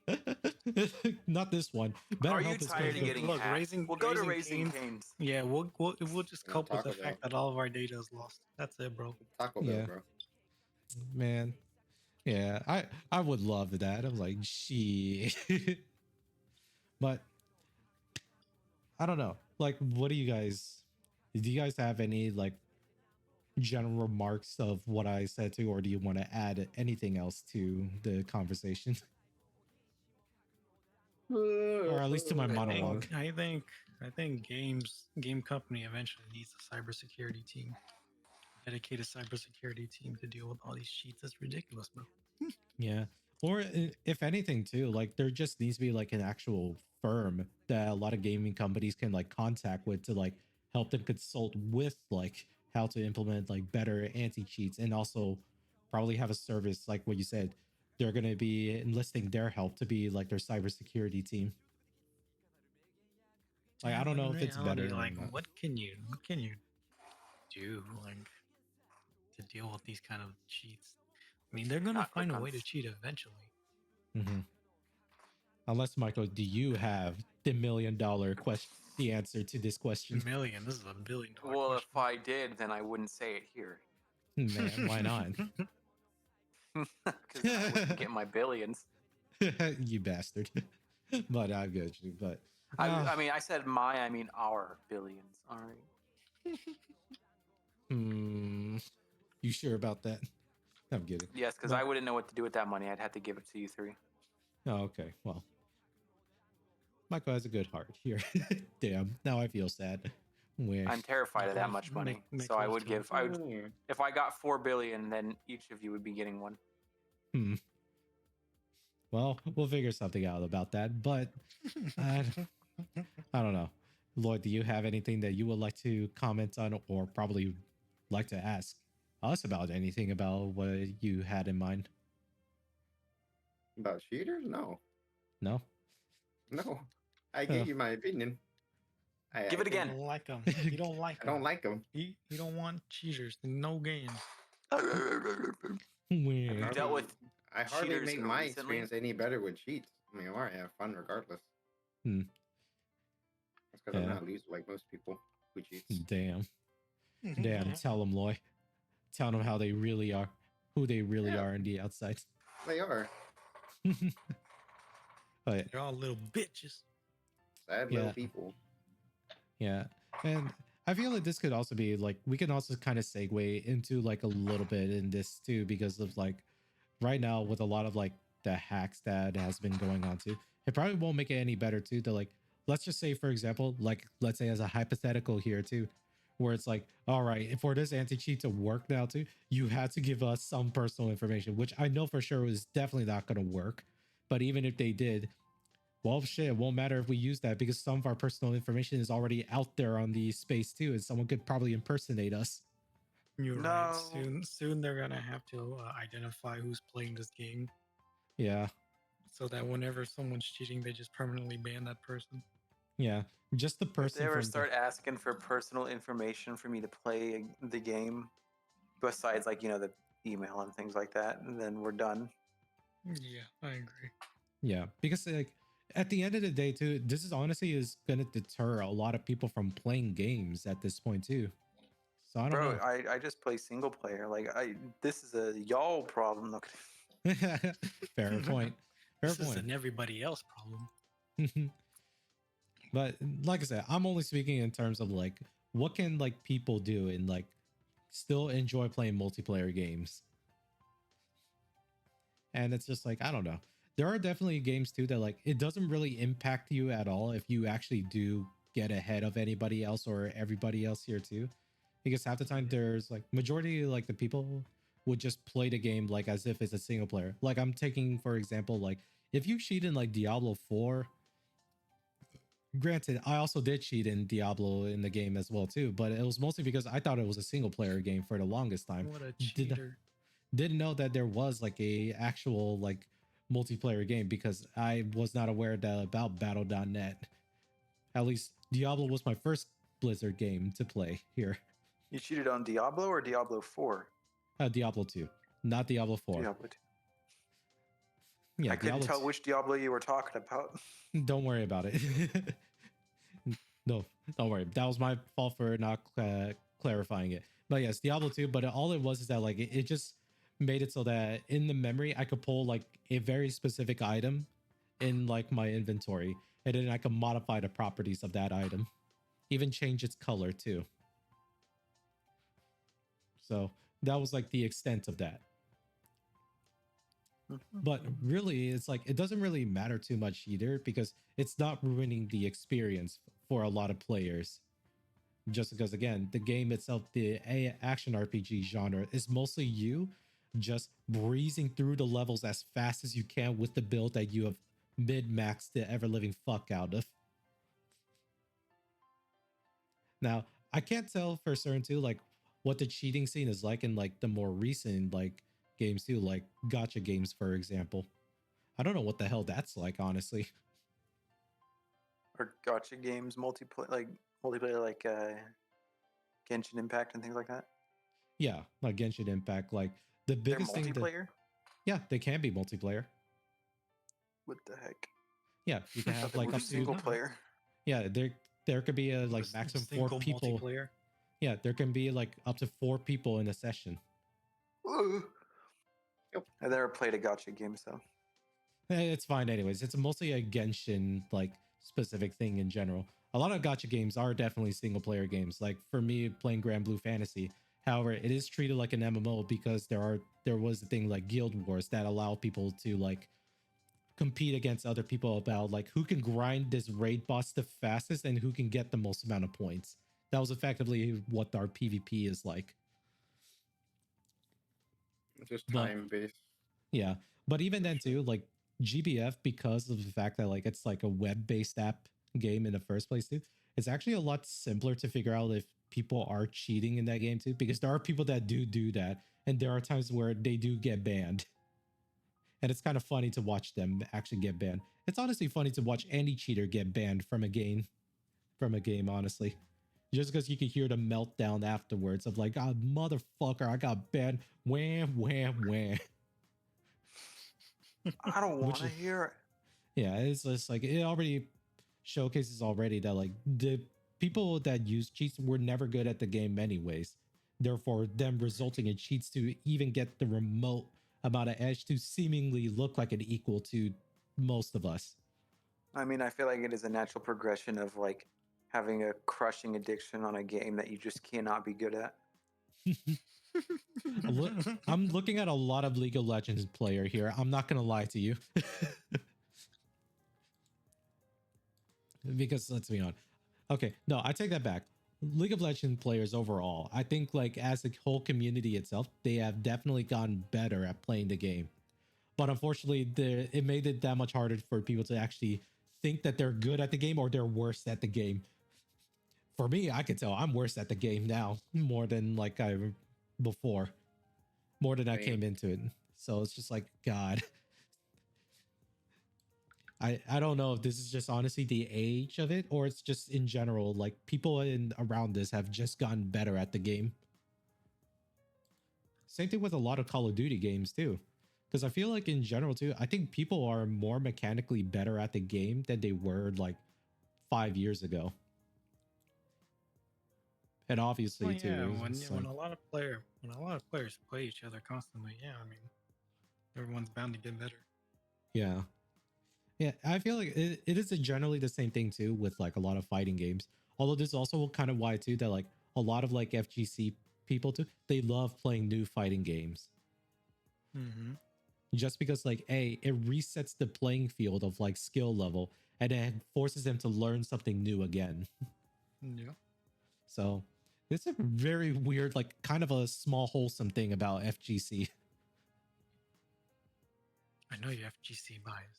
case? Not this one. Are you BetterHelp is tired of going getting Look, hacked? Raising- We'll go to Raising Raising Cane's- Canes. Yeah, we'll just No, cope with the Taco fact Bell. that all of our data is lost. That's it, bro. Taco Yeah. Bell, bro. man. Yeah, I would love that. I was like, shit. But I don't know. Like, what do you guys have any like general remarks of what I said to, or do you want to add anything else to the conversation? Or at least to my monologue. I think game company eventually needs a cybersecurity team, dedicated cybersecurity team to deal with all these cheats. It's ridiculous, bro. Yeah. Or if anything too, like there just needs to be like an actual firm that a lot of gaming companies can like contact with to like help them consult with like how to implement like better anti-cheats, and also probably have a service like what you said. They're going to be enlisting their help to be like their cybersecurity team. Like, I don't but know in if it's reality, better or like, not. what can you do like to deal with these kind of cheats? I mean, they're gonna Not click find a on way to cheat eventually. Mm-hmm. Unless, Michael, do you have the $1 million question, the answer to this question? Million. This is $1 billion. Well, if I did, then I wouldn't say it here. Man, why not? Because I wouldn't get my billions. You bastard. But I'm good. But I mean, I said I mean our billions. All right. You sure about that? I'm kidding. Yes, because But- I wouldn't know what to do with that money. I'd have to give it to you three. Oh, okay. Well, Michael has a good heart here. Damn. Now I feel sad. Where? I'm terrified of that much Make- money. make So I love would to give. him. I would, if I got 4 billion, then each of you would be getting one. Well, we'll figure something out about that. But I don't know. Lloyd, do you have anything that you would like to comment on, or probably like to ask us about anything about what you had in mind? About cheaters? No. No? No. I gave you my opinion. Give it You again. don't like them. You don't like I them. don't like them. You don't want cheaters. No games. Where? dealt with I hardly cheaters make my recently? experience any better with cheats. I mean, I have fun regardless. Hmm. That's because I'm Yeah. not loose like most people who cheats. Damn. Damn. Tell them, Lloyd. Tell them how they really are, who they really Yeah. are on the outside. They are But They're all little bitches. sad Yeah. little people. yeah. And I feel like this could also be like, we can also kind of segue into like a little bit in this too, because of like right now with a lot of like the hacks that has been going on too, it probably won't make it any better too. To like, let's just say, for example, like, let's say as a hypothetical here too, where it's like, all right, for this anti-cheat to work now too, you had to give us some personal information, which I know for sure is definitely not going to work. But even if they did, well, shit, it won't matter if we use that, because some of our personal information is already out there on the space too, and someone could probably impersonate us. You're No. right. Soon they're gonna have to identify who's playing this game, Yeah, so that whenever someone's cheating, they just permanently ban that person. yeah, just the If they person ever from start asking for personal information for me to play the game, besides like the email and things like that, then we're done. Yeah, I agree. yeah, because like at the end of the day too, this is honestly is gonna deter a lot of people from playing games at this point too. So I don't Bro, know. I just play single player. Like this is a y'all problem. Look, Fair point. Fair This is point. an everybody else problem. But like I said, I'm only speaking in terms of like what can like people do and like still enjoy playing multiplayer games. And it's just like, I don't know. There are definitely games too that like it doesn't really impact you at all if you actually do get ahead of anybody else or everybody else here too. Because half the time there's like majority like the people would just play the game like as if it's a single player. Like I'm taking for example, like if you cheat in like Diablo 4, granted, I also did cheat in Diablo in the game as well too, but it was mostly because I thought it was a single player game for the longest time. What a Did- cheater! Didn't know that there was like a actual like multiplayer game because I was not aware that about battle.net. At least Diablo was my first Blizzard game to play here. you cheated on Diablo or Diablo 4? Diablo 2, not Diablo 4. Diablo 2. Yeah, I couldn't Diablo tell 2. which Diablo you were talking about. Don't worry about it. No, don't worry. That was my fault for not clarifying it. But yes, Diablo 2. But all it was is that like it just made it so that in the memory I could pull like a very specific item in like my inventory, and then I could modify the properties of that item, even change its color too. So that was like the extent of that. But really, it's like it doesn't really matter too much either because it's not ruining the experience for a lot of players. Just because, again, the game itself, the action RPG genre, is mostly you just breezing through the levels as fast as you can with the build that you have mid-maxed the ever-living fuck out of. Now, I can't tell for certain too, like what the cheating scene is like in like the more recent like games too, like gacha games, for example. I don't know what the hell that's like, honestly. Or gotcha games, multiplayer like Genshin Impact and things like that. Yeah, like Genshin Impact, like the They're biggest thing. multiplayer? Yeah, they can be multiplayer. What the heck? Yeah, you can have They like were up to single player. Yeah, there could be a like maximum 4 single people. multiplayer. Yeah, there can be like up to 4 people in a session. Yep. I've never played a gotcha game, so It's fine anyways. It's mostly a Genshin like specific thing in general. A lot of gacha games are definitely single player games. Like for me playing Grand Blue Fantasy. However, it is treated like an MMO because there was a thing like Guild Wars that allow people to like compete against other people about like who can grind this raid boss the fastest and who can get the most amount of points. That was effectively what our PvP is like. Just But time based. yeah, but even then too, like GBF, because of the fact that like it's like a web-based app game in the first place too, it's actually a lot simpler to figure out if people are cheating in that game too, because there are people that do that, and there are times where they do get banned. And it's kind of funny to watch them actually get banned. It's honestly funny to watch any cheater get banned from a game, honestly. Just because you can hear the meltdown afterwards of like, oh, motherfucker, I got banned. Wham, wham, wham. I don't Which want to is- hear it. Yeah, it's just like it already showcases already that like the people that use cheats were never good at the game anyways. Therefore, them resulting in cheats to even get the remote amount of edge to seemingly look like an equal to most of us. I mean, I feel like it is a natural progression of like having a crushing addiction on a game that you just cannot be good at. I'm looking at a lot of League of Legends player here. I'm not gonna lie to you. Because let's be honest. Okay, no, I take that back. League of Legends players overall, I think like as a whole community itself, they have definitely gotten better at playing the game. But unfortunately, it made it that much harder for people to actually think that they're good at the game or they're worse at the game. For me, I can tell I'm worse at the game now more than like I before, more than I Same. came into it. So it's just like God. I don't know if this is just honestly the age of it or it's just in general like people in around this have just gotten better at the game. Same thing with a lot of Call of Duty games too. Because I feel like in general too, I think people are more mechanically better at the game than they were like 5 years ago. And obviously Well, too, yeah, it's when like- a lot of players play each other constantly, yeah, I mean, everyone's bound to get better. yeah. Yeah, I feel like it is generally the same thing too with like a lot of fighting games. Although this is also kind of why too that like a lot of like FGC people too, they love playing new fighting games. Mm-hmm. Just because like it resets the playing field of like skill level and it forces them to learn something new again. Yeah. So it's a very weird, like kind of a small wholesome thing about FGC. I know you have GC bias.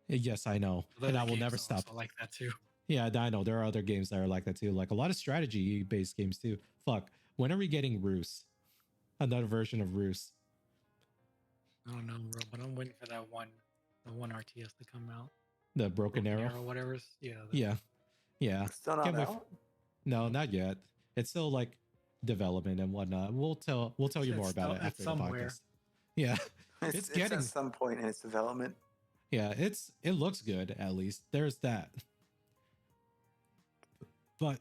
Yes, I know. But And I other will games never are stop. also like that too. Yeah, I know. There are other games that are like that too. Like a lot of strategy based games too. Fuck. When are we getting Roos? Another version of Roos. I don't know, bro, but I'm waiting for the one RTS to come out. The Broken Arrow. Whatever. Yeah. Yeah. Yeah. It's still not Can't wait out. No, not yet. It's still like development and whatnot. We'll tell you more It's about still- it it's after the somewhere. podcast. Yeah, It's at getting some point in its development. yeah, it looks good at least. There's that. But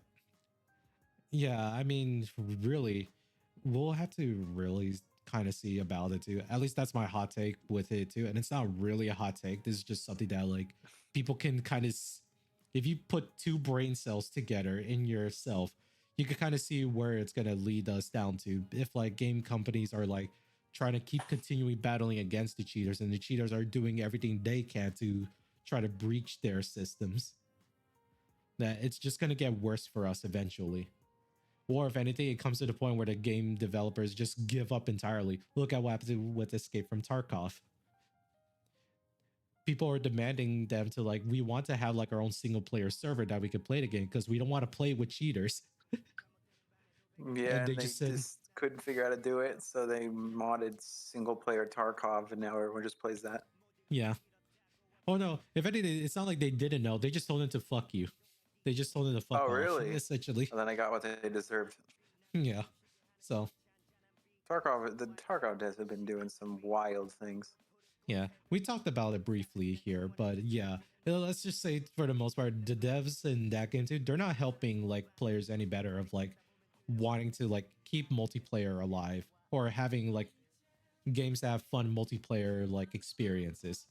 yeah, I mean, really, we'll have to really kind of see about it too. At least that's my hot take with it too. And it's not really a hot take. This is just something that like people can kind of, if you put two brain cells together in yourself, you can kind of see where it's going to lead us down to. If like game companies are like trying to keep continuing battling against the cheaters and the cheaters are doing everything they can to try to breach their systems, that it's just going to get worse for us eventually. Or if anything, it comes to the point where the game developers just give up entirely. Look at what happened with Escape from Tarkov. People are demanding them to like, we want to have like our own single player server that we could play the game because we don't want to play with cheaters. Yeah, And they and they just said, just couldn't figure out how to do it, so they modded single player Tarkov, and now everyone just plays that. yeah. Oh no, if anything, it's not like they didn't know. They just told them to fuck you. They just told them to fuck Oh, off, really? essentially. And then I got what they deserved. Yeah. So The Tarkov devs have been doing some wild things. yeah, we talked about it briefly here, but yeah, let's just say for the most part, the devs in that game too, they're not helping like players any better of like wanting to like keep multiplayer alive or having like games that have fun multiplayer like experiences.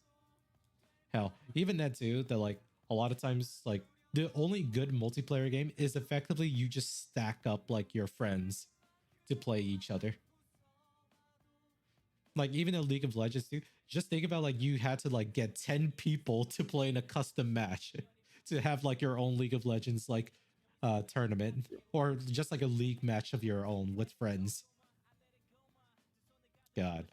Hell, even that too, that like a lot of times like the only good multiplayer game is effectively you just stack up like your friends to play each other. Like even in League of Legends too, just think about like you had to like get 10 people to play in a custom match to have like your own League of Legends like tournament or just like a league match of your own with friends. God.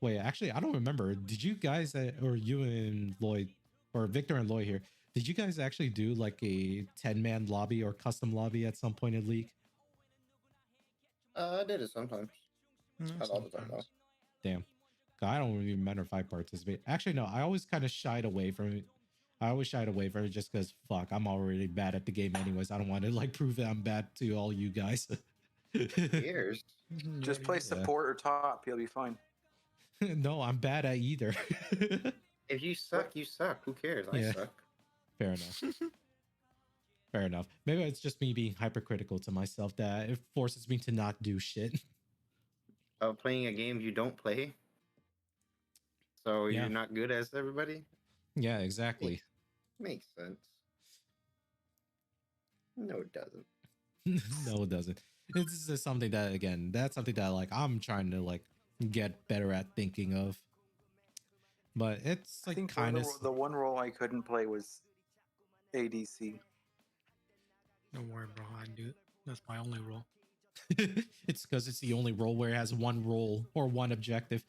Wait, actually, I don't remember. Did you guys or you and Lloyd or Victor and Lloyd here, did you guys actually do like a 10-man lobby or custom lobby at some point in League? I did it sometimes. Not all the time though. Sometimes. Damn. I don't even remember if I participate. Actually, no, I always kind of shied away from it. I always shied away from it just because fuck, I'm already bad at the game anyways. I don't want to like prove that I'm bad to all you guys. Years. Just play support or top, you'll be fine. No, I'm bad at either. If you suck, you suck. Who cares? I Yeah. suck. Fair enough. Fair enough. Maybe it's just me being hypercritical to myself that it forces me to not do shit. Playing a game you don't play. So Yeah. you're not good as everybody? Yeah, exactly. Makes sense. No, it doesn't. No, it doesn't. It's just something that, again, that's something that like I'm trying to like get better at thinking of. But it's I like think kind of the one role I couldn't play was ADC. Don't worry, bro. I do it. That's my only role. it's because it's the only role where it has one role or one objective.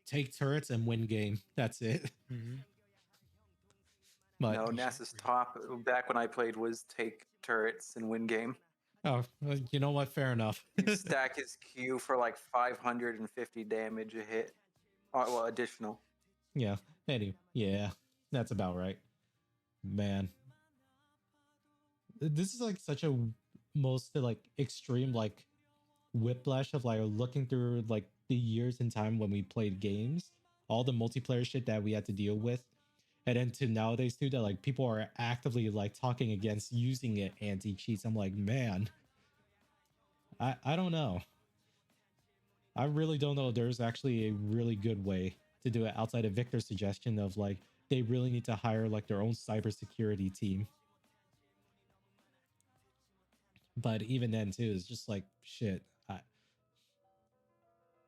Take turrets and win game. That's it. Mm-hmm. But No, NASA's top back when I played was take turrets and win game. oh, well, you know what? Fair enough. He'd stack his Q for like 550 damage a hit. Well, additional. Yeah. Anyway, yeah, that's about right. Man, this is like such a most like extreme like whiplash of like looking through like the years in time when we played games, all the multiplayer shit that we had to deal with, and then to nowadays too that like people are actively like talking against using it anti-cheats. I'm like, man, I don't know. I really don't know. There's actually a really good way to do it outside of Victor's suggestion of like they really need to hire like their own cybersecurity team. But even then too, it's just like shit.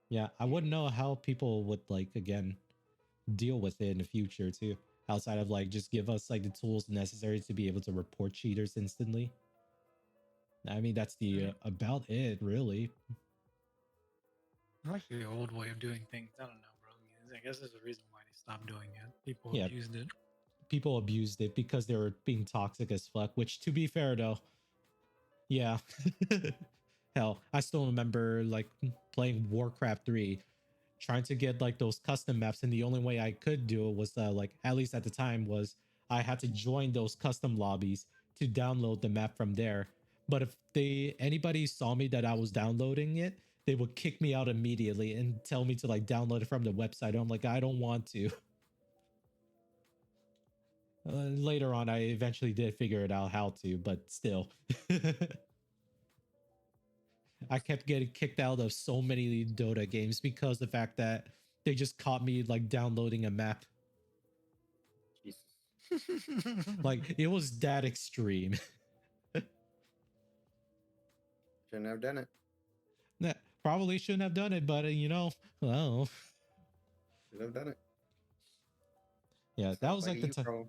Yeah, I wouldn't know how people would like again deal with it in the future too. Outside of like just give us like the tools necessary to be able to report cheaters instantly. I mean that's the about it really. I like the old way of doing things. I don't know, bro. I guess there's a reason why they stopped doing it. People Yeah. abused it. People abused it because they were being toxic as fuck. Which to be fair though, yeah. Hell, I still remember like playing Warcraft 3, trying to get like those custom maps, and the only way I could do it was like at least at the time was I had to join those custom lobbies to download the map from there. But if anybody saw me that I was downloading it, they would kick me out immediately and tell me to like download it from the website. I'm like, I don't want to. Later on, I eventually did figure it out how to, but still. I kept getting kicked out of so many Dota games because the fact that they just caught me like downloading a map. Jesus. Like it was that extreme. Shouldn't have done it. Nah, probably shouldn't have done it, but well. Should have done it. Yeah, that was like the time. Problem.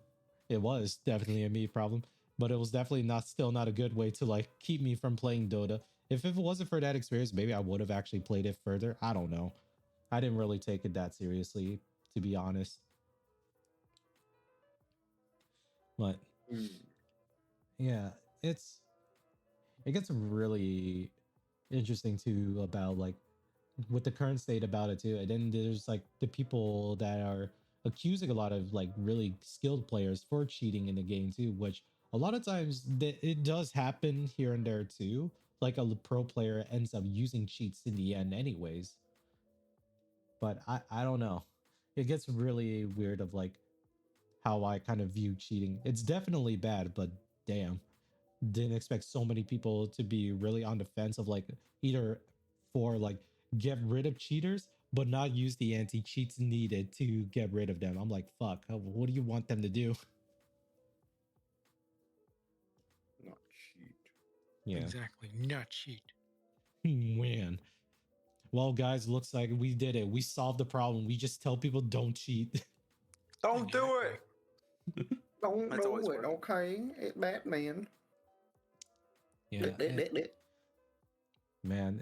It was definitely a me problem, but it was definitely still not a good way to like keep me from playing Dota. If it wasn't for that experience, maybe I would have actually played it further. I don't know. I didn't really take it that seriously, to be honest. But yeah, it gets really interesting too about like with the current state about it too. And then there's like the people that are accusing a lot of like really skilled players for cheating in the game too, which a lot of times it does happen here and there too. Like a pro player ends up using cheats in the end anyways. But I don't know. It gets really weird of like how I kind of view cheating. It's definitely bad, but damn, didn't expect so many people to be really on the fence of like either for like get rid of cheaters, but not use the anti-cheats needed to get rid of them. I'm like, fuck, what do you want them to do? Not cheat. Yeah. Exactly. Not cheat. Man. Well, guys, looks like we did it. We solved the problem. We just tell people don't cheat. Don't do it. Don't That's do always it. worked. Okay, it's Batman. Yeah. Man,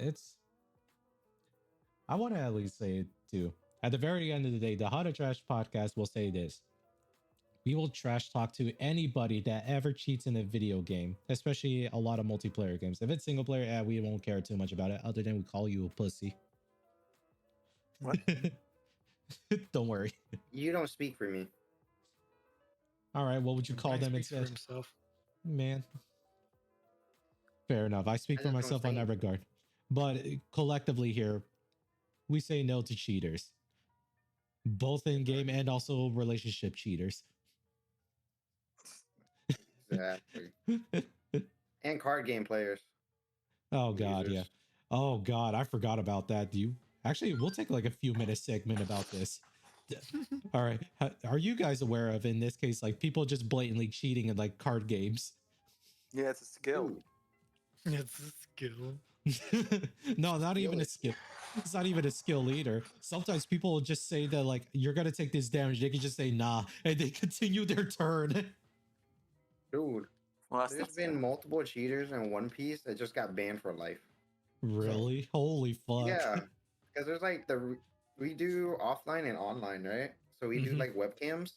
I want to at least say it too. At the very end of the day, the Hot or Trash podcast will say this. We will trash talk to anybody that ever cheats in a video game, especially a lot of multiplayer games. If it's single player, we won't care too much about it, other than we call you a pussy. What? Don't worry. You don't speak for me. All right, what would you call them Speaks for instead? himself. Man. Fair enough. I speak for myself on that regard. But collectively here, we say no to cheaters. Both in game and also relationship cheaters. Exactly. And card game players. Oh god, Users. yeah. Oh god, I forgot about that. We'll take like a few minute segment about this. All right. Are you guys aware of, in this case, like people just blatantly cheating in like card games? Yeah, it's a skill. Ooh. It's a skill. No, not even a skill. It's not even a skill either. Sometimes people will just say that like you're gonna take this damage. They can just say nah, and they continue their turn. Dude, Well, there's been multiple cheaters in One Piece that just got banned for life. Really? Holy fuck. Yeah, because there's like we do offline and online, right? So we do Mhm. like webcams.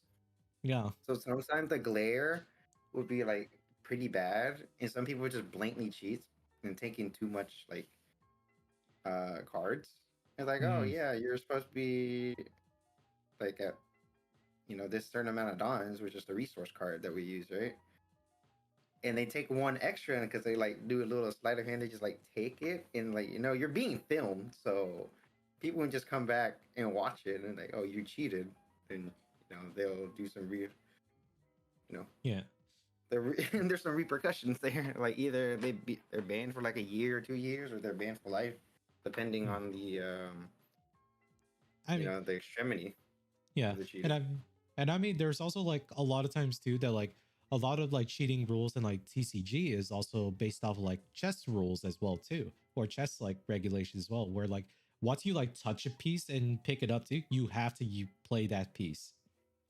Yeah. So sometimes the glare would be like pretty bad, and some people just blatantly cheat and taking too much like cards. It's like, oh Mhm. yeah, you're supposed to be like at this certain amount of dons, which is the resource card that we use, right? And they take one extra because they like do a little sleight of hand. They just like take it and like you're being filmed, so people can just come back and watch it and like, oh, you cheated, and they'll do some Yeah. there's some repercussions there. Like either they're banned for like a year or 2 years, or they're banned for life, depending on the I mean, the extremity yeah. of the cheater. And I mean, there's also like a lot of times too that like a lot of like cheating rules and like TCG is also based off of like chess rules as well too, or chess like regulations as well, where like once you like touch a piece and pick it up too, you have to play that piece.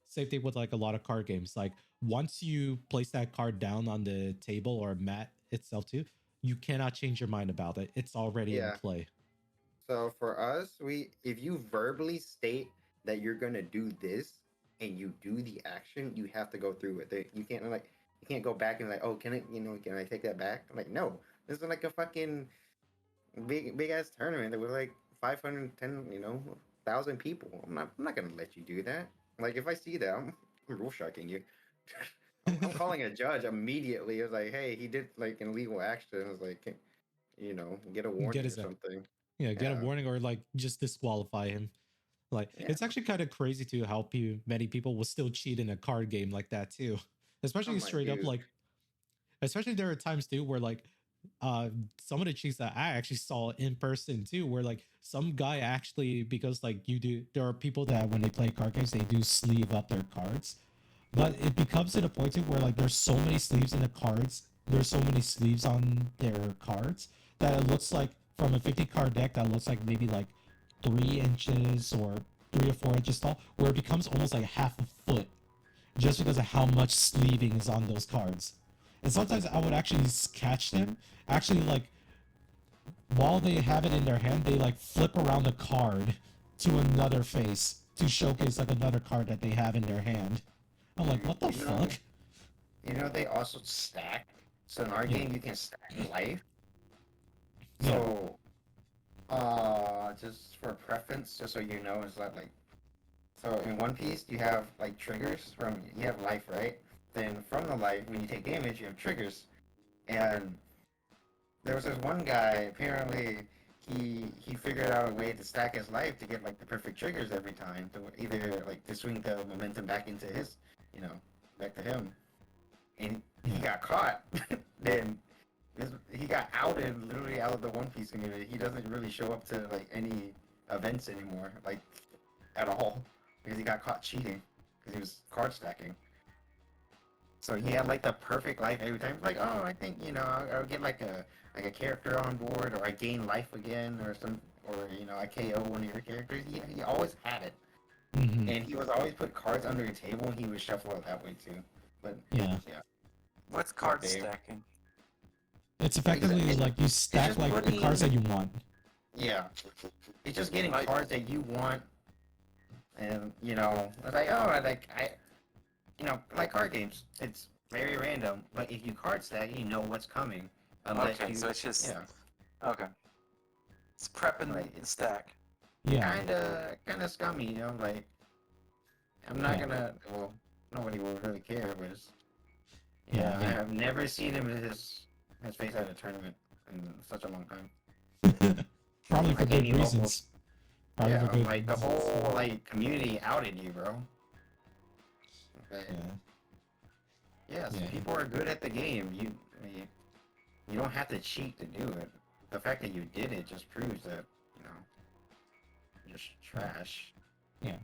Same thing with like a lot of card games. Like once you place that card down on the table or mat itself too, you cannot change your mind about it. It's already in Yeah. play. So for us, if you verbally state that you're gonna do this and you do the action, you have to go through with it. You can't go back and like, oh, can I take that back? I'm like, no, this is like a fucking big ass tournament with like 510 thousand people. I'm not gonna let you do that. Like if I see that, I'm rule sharking you. I'm calling a judge immediately. It was like, hey, he did like an illegal action. I was like, get a warning Get or his something. yeah, get a Yeah. warning or like just disqualify him. Like Yeah. it's actually kind of crazy too how many people will still cheat in a card game like that too. I'm Especially like, straight up dude. like especially there are times too where like some of the cheats that I actually saw in person too, where like some guy actually because like there are people that when they play card games they do sleeve up their cards, but it becomes to the point too where like there's so many sleeves in the cards, there's so many sleeves on their cards that it looks like from a 50 card deck that looks like maybe like 3 inches or 3 or 4 inches tall, where it becomes almost like half a foot just because of how much sleeving is on those cards. And sometimes I would actually catch them actually like while they have it in their hand, they like flip around the card to another face to showcase like another card that they have in their hand. I'm like, what the fuck? They also stack. So in our Yeah. game, you can stack life. Yeah. So, just for preference, just so you know, is that like, so in One Piece, you have like triggers you have life, right? Then from the life, when you take damage, you have triggers. And there was this one guy, apparently, he figured out a way to stack his life to get like the perfect triggers every time to either like to swing the momentum back into his, back to him. And he got caught. Then he got outed literally out of the One Piece community. He doesn't really show up to like any events anymore, like at all, because he got caught cheating because he was card stacking. So he had like the perfect life every time. Like, oh, I think I'll get like a character on board, or I gain life again, or I KO one of your characters. He always had it, and he was always put cards under a table, and he would shuffle it that way too. But yeah. What's card stacking? It's effectively like you stack like the cards that you want. Yeah, it's just getting cards that you want, and it's like, oh, like card games. It's very random, but if you card stack, you know what's coming. Okay, so it's just okay. It's prep and stack. Yeah. Kind of scummy, like I'm not gonna. Well, nobody will really care, but I have never seen him his face at a tournament in such a long time. Probably for good reasons. Probably for good like the whole like community outed you, bro. Okay. Yes, people are good at the game. You don't have to cheat to do it. The fact that you did it just proves that you're just trash. Yeah.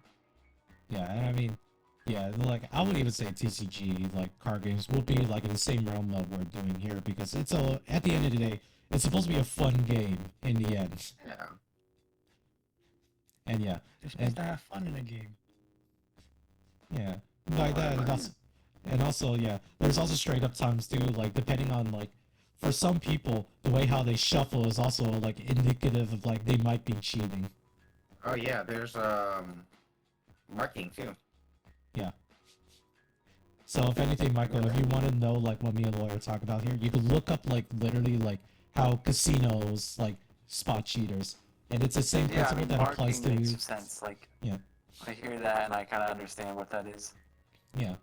Yeah, and I mean, yeah, like I would even say TCG like card games will be like in the same realm that we're doing here because it's at the end of the day, it's supposed to be a fun game in the end. Yeah. And yeah, You're supposed to have fun in a game. Yeah, like that, and also, yeah, there's also straight up times too, like depending on like, for some people, the way how they shuffle is also like indicative of like they might be cheating. Oh yeah, there's marking too. Yeah. So if anything, Michael, if you want to know like what me and Lawyer talk about here, you can look up like literally like how casinos like spot cheaters, and it's the same principle that applies to. Makes sense. Like, yeah, I hear that and I kind of understand what that is. Yeah.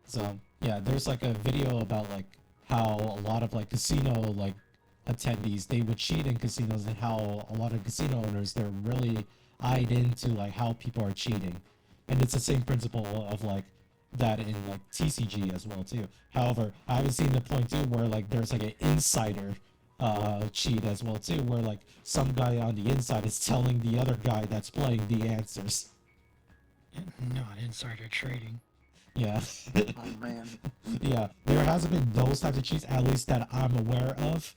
So yeah, there's like a video about like how a lot of like casino like attendees they would cheat in casinos and how a lot of casino owners they're really eyed into like how people are cheating, and it's the same principle of like that in like TCG as well too. However, I haven't seen the point too where like there's like an insider cheat as well too, where like some guy on the inside is telling the other guy that's playing the answers. Not insider trading. Yeah. Oh man. Yeah, there hasn't been those types of cheats, at least that I'm aware of.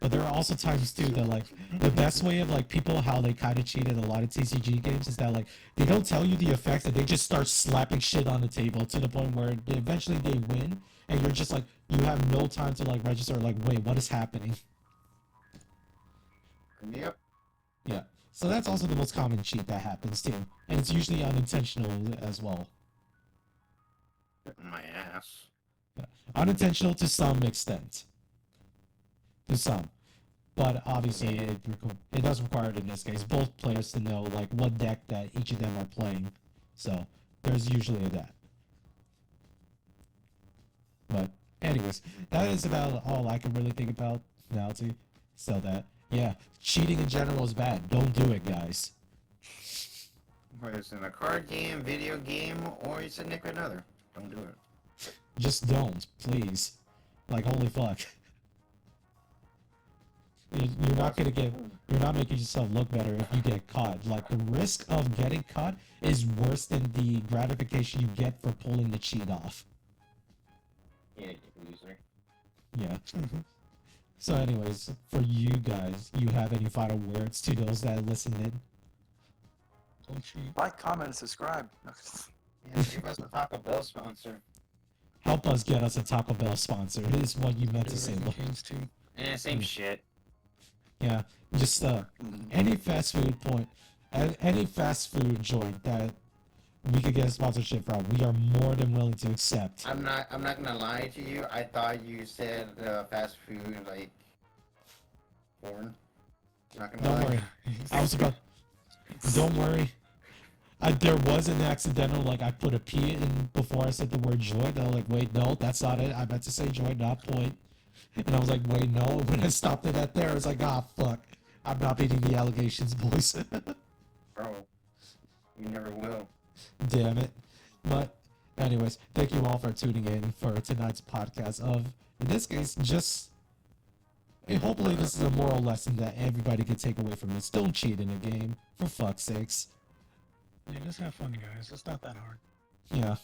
But there are also times too that like the best way of like people how they kind of cheat in a lot of TCG games is that like they don't tell you the effects and they just start slapping shit on the table to the point where eventually they win and you're just like you have no time to like register like wait what is happening. Yep. Yeah. So that's also the most common cheat that happens too, and it's usually unintentional as well. My ass. Yeah. Unintentional to some extent. To some. But obviously it does require in this case both players to know like what deck that each of them are playing. So there's usually that. But anyways, that is about all I can really think about now to sell that. Yeah, cheating in general is bad. Don't do it, guys. Whether it's in a card game, video game, or it's a Nick or another. Don't do it. Just don't, please. Like, holy fuck. You're not gonna get. You're not making yourself look better if you get caught. Like, the risk of getting caught is worse than the gratification you get for pulling the cheat off. Yeah, you loser. Yeah. So, anyways, for you guys, you have any final words to those that listened in? Don't cheat. Like, comment, and subscribe. Yeah, give us a Taco Bell sponsor. Help us get us a Taco Bell sponsor. It is what you meant to Do say. Raising Look, Cane's too. Yeah, same shit. yeah, just any fast food any fast food joint that we could get a sponsorship from, we are more than willing to accept. I'm not gonna lie to you. I thought you said fast food like porn. Not gonna Don't lie. worry. I was about. Don't worry. There was an accidental, like, I put a P in before I said the word joint. And I was like, wait, no, that's not it. I meant to say joint, not point. And I was like, wait, no. When I stopped it at there, I was like, ah, fuck. I'm not beating the allegations, boys. Bro, you never will. Damn it. But, anyways, thank you all for tuning in for tonight's podcast of, in this case, just. And hopefully, this is a moral lesson that everybody can take away from this. Don't cheat in a game, for fuck's sakes. Yeah, just have fun, guys. It's not that hard. Yeah.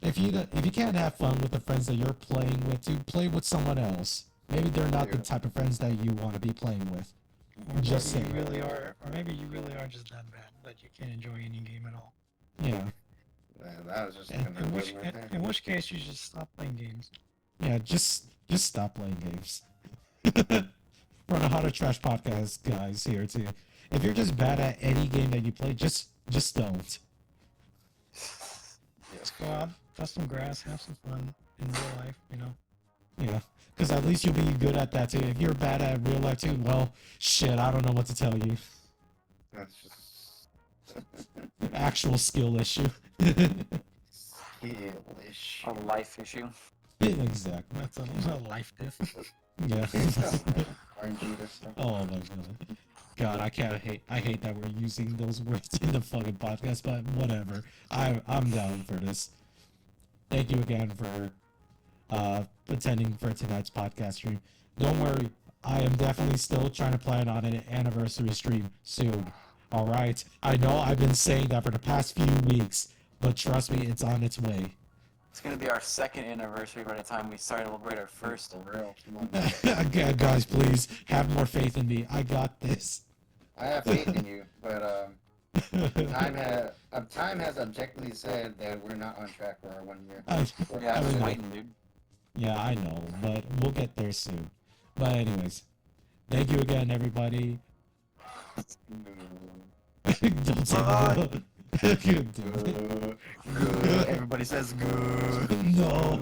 If you can't have fun with the friends that you're playing with, to play with someone else. Maybe they're not the type of friends that you want to be playing with. Or Just maybe you saying. really are, or maybe you really are just that bad that you can't enjoy any game at all. Yeah. That was just In gonna In be which, right there. in which case, you just stop playing games. Yeah, just stop playing games. We're on a How to Trash podcast, guys, here too. If you're just bad at any game that you play, just don't. Just go out, cut some grass, have some fun in real life, you know. Yeah. Because at least you'll be good at that too. If you're bad at real life too, well, shit, I don't know what to tell you. That's just Actual skill issue. skillish. A life issue. Exactly. That's a life diff. Yeah. RNG this stuff. Oh my god. God, I hate that we're using those words in the fucking podcast, but whatever. I'm down for this. Thank you again for attending for tonight's podcast stream. Don't worry, I am definitely still trying to plan on an anniversary stream soon. Alright? I know I've been saying that for the past few weeks, but trust me, it's on its way. It's gonna be our second anniversary by the time we celebrate our first. For real. Come on. Again, guys, please have more faith in me. I got this. I have faith in you, but time has objectively said that we're not on track for our 1 year. Yeah, I'm I just mean, waiting, dude. Yeah, I know, but we'll get there soon. But anyways, thank you again, everybody. Don't say no. Good. Everybody says good. No.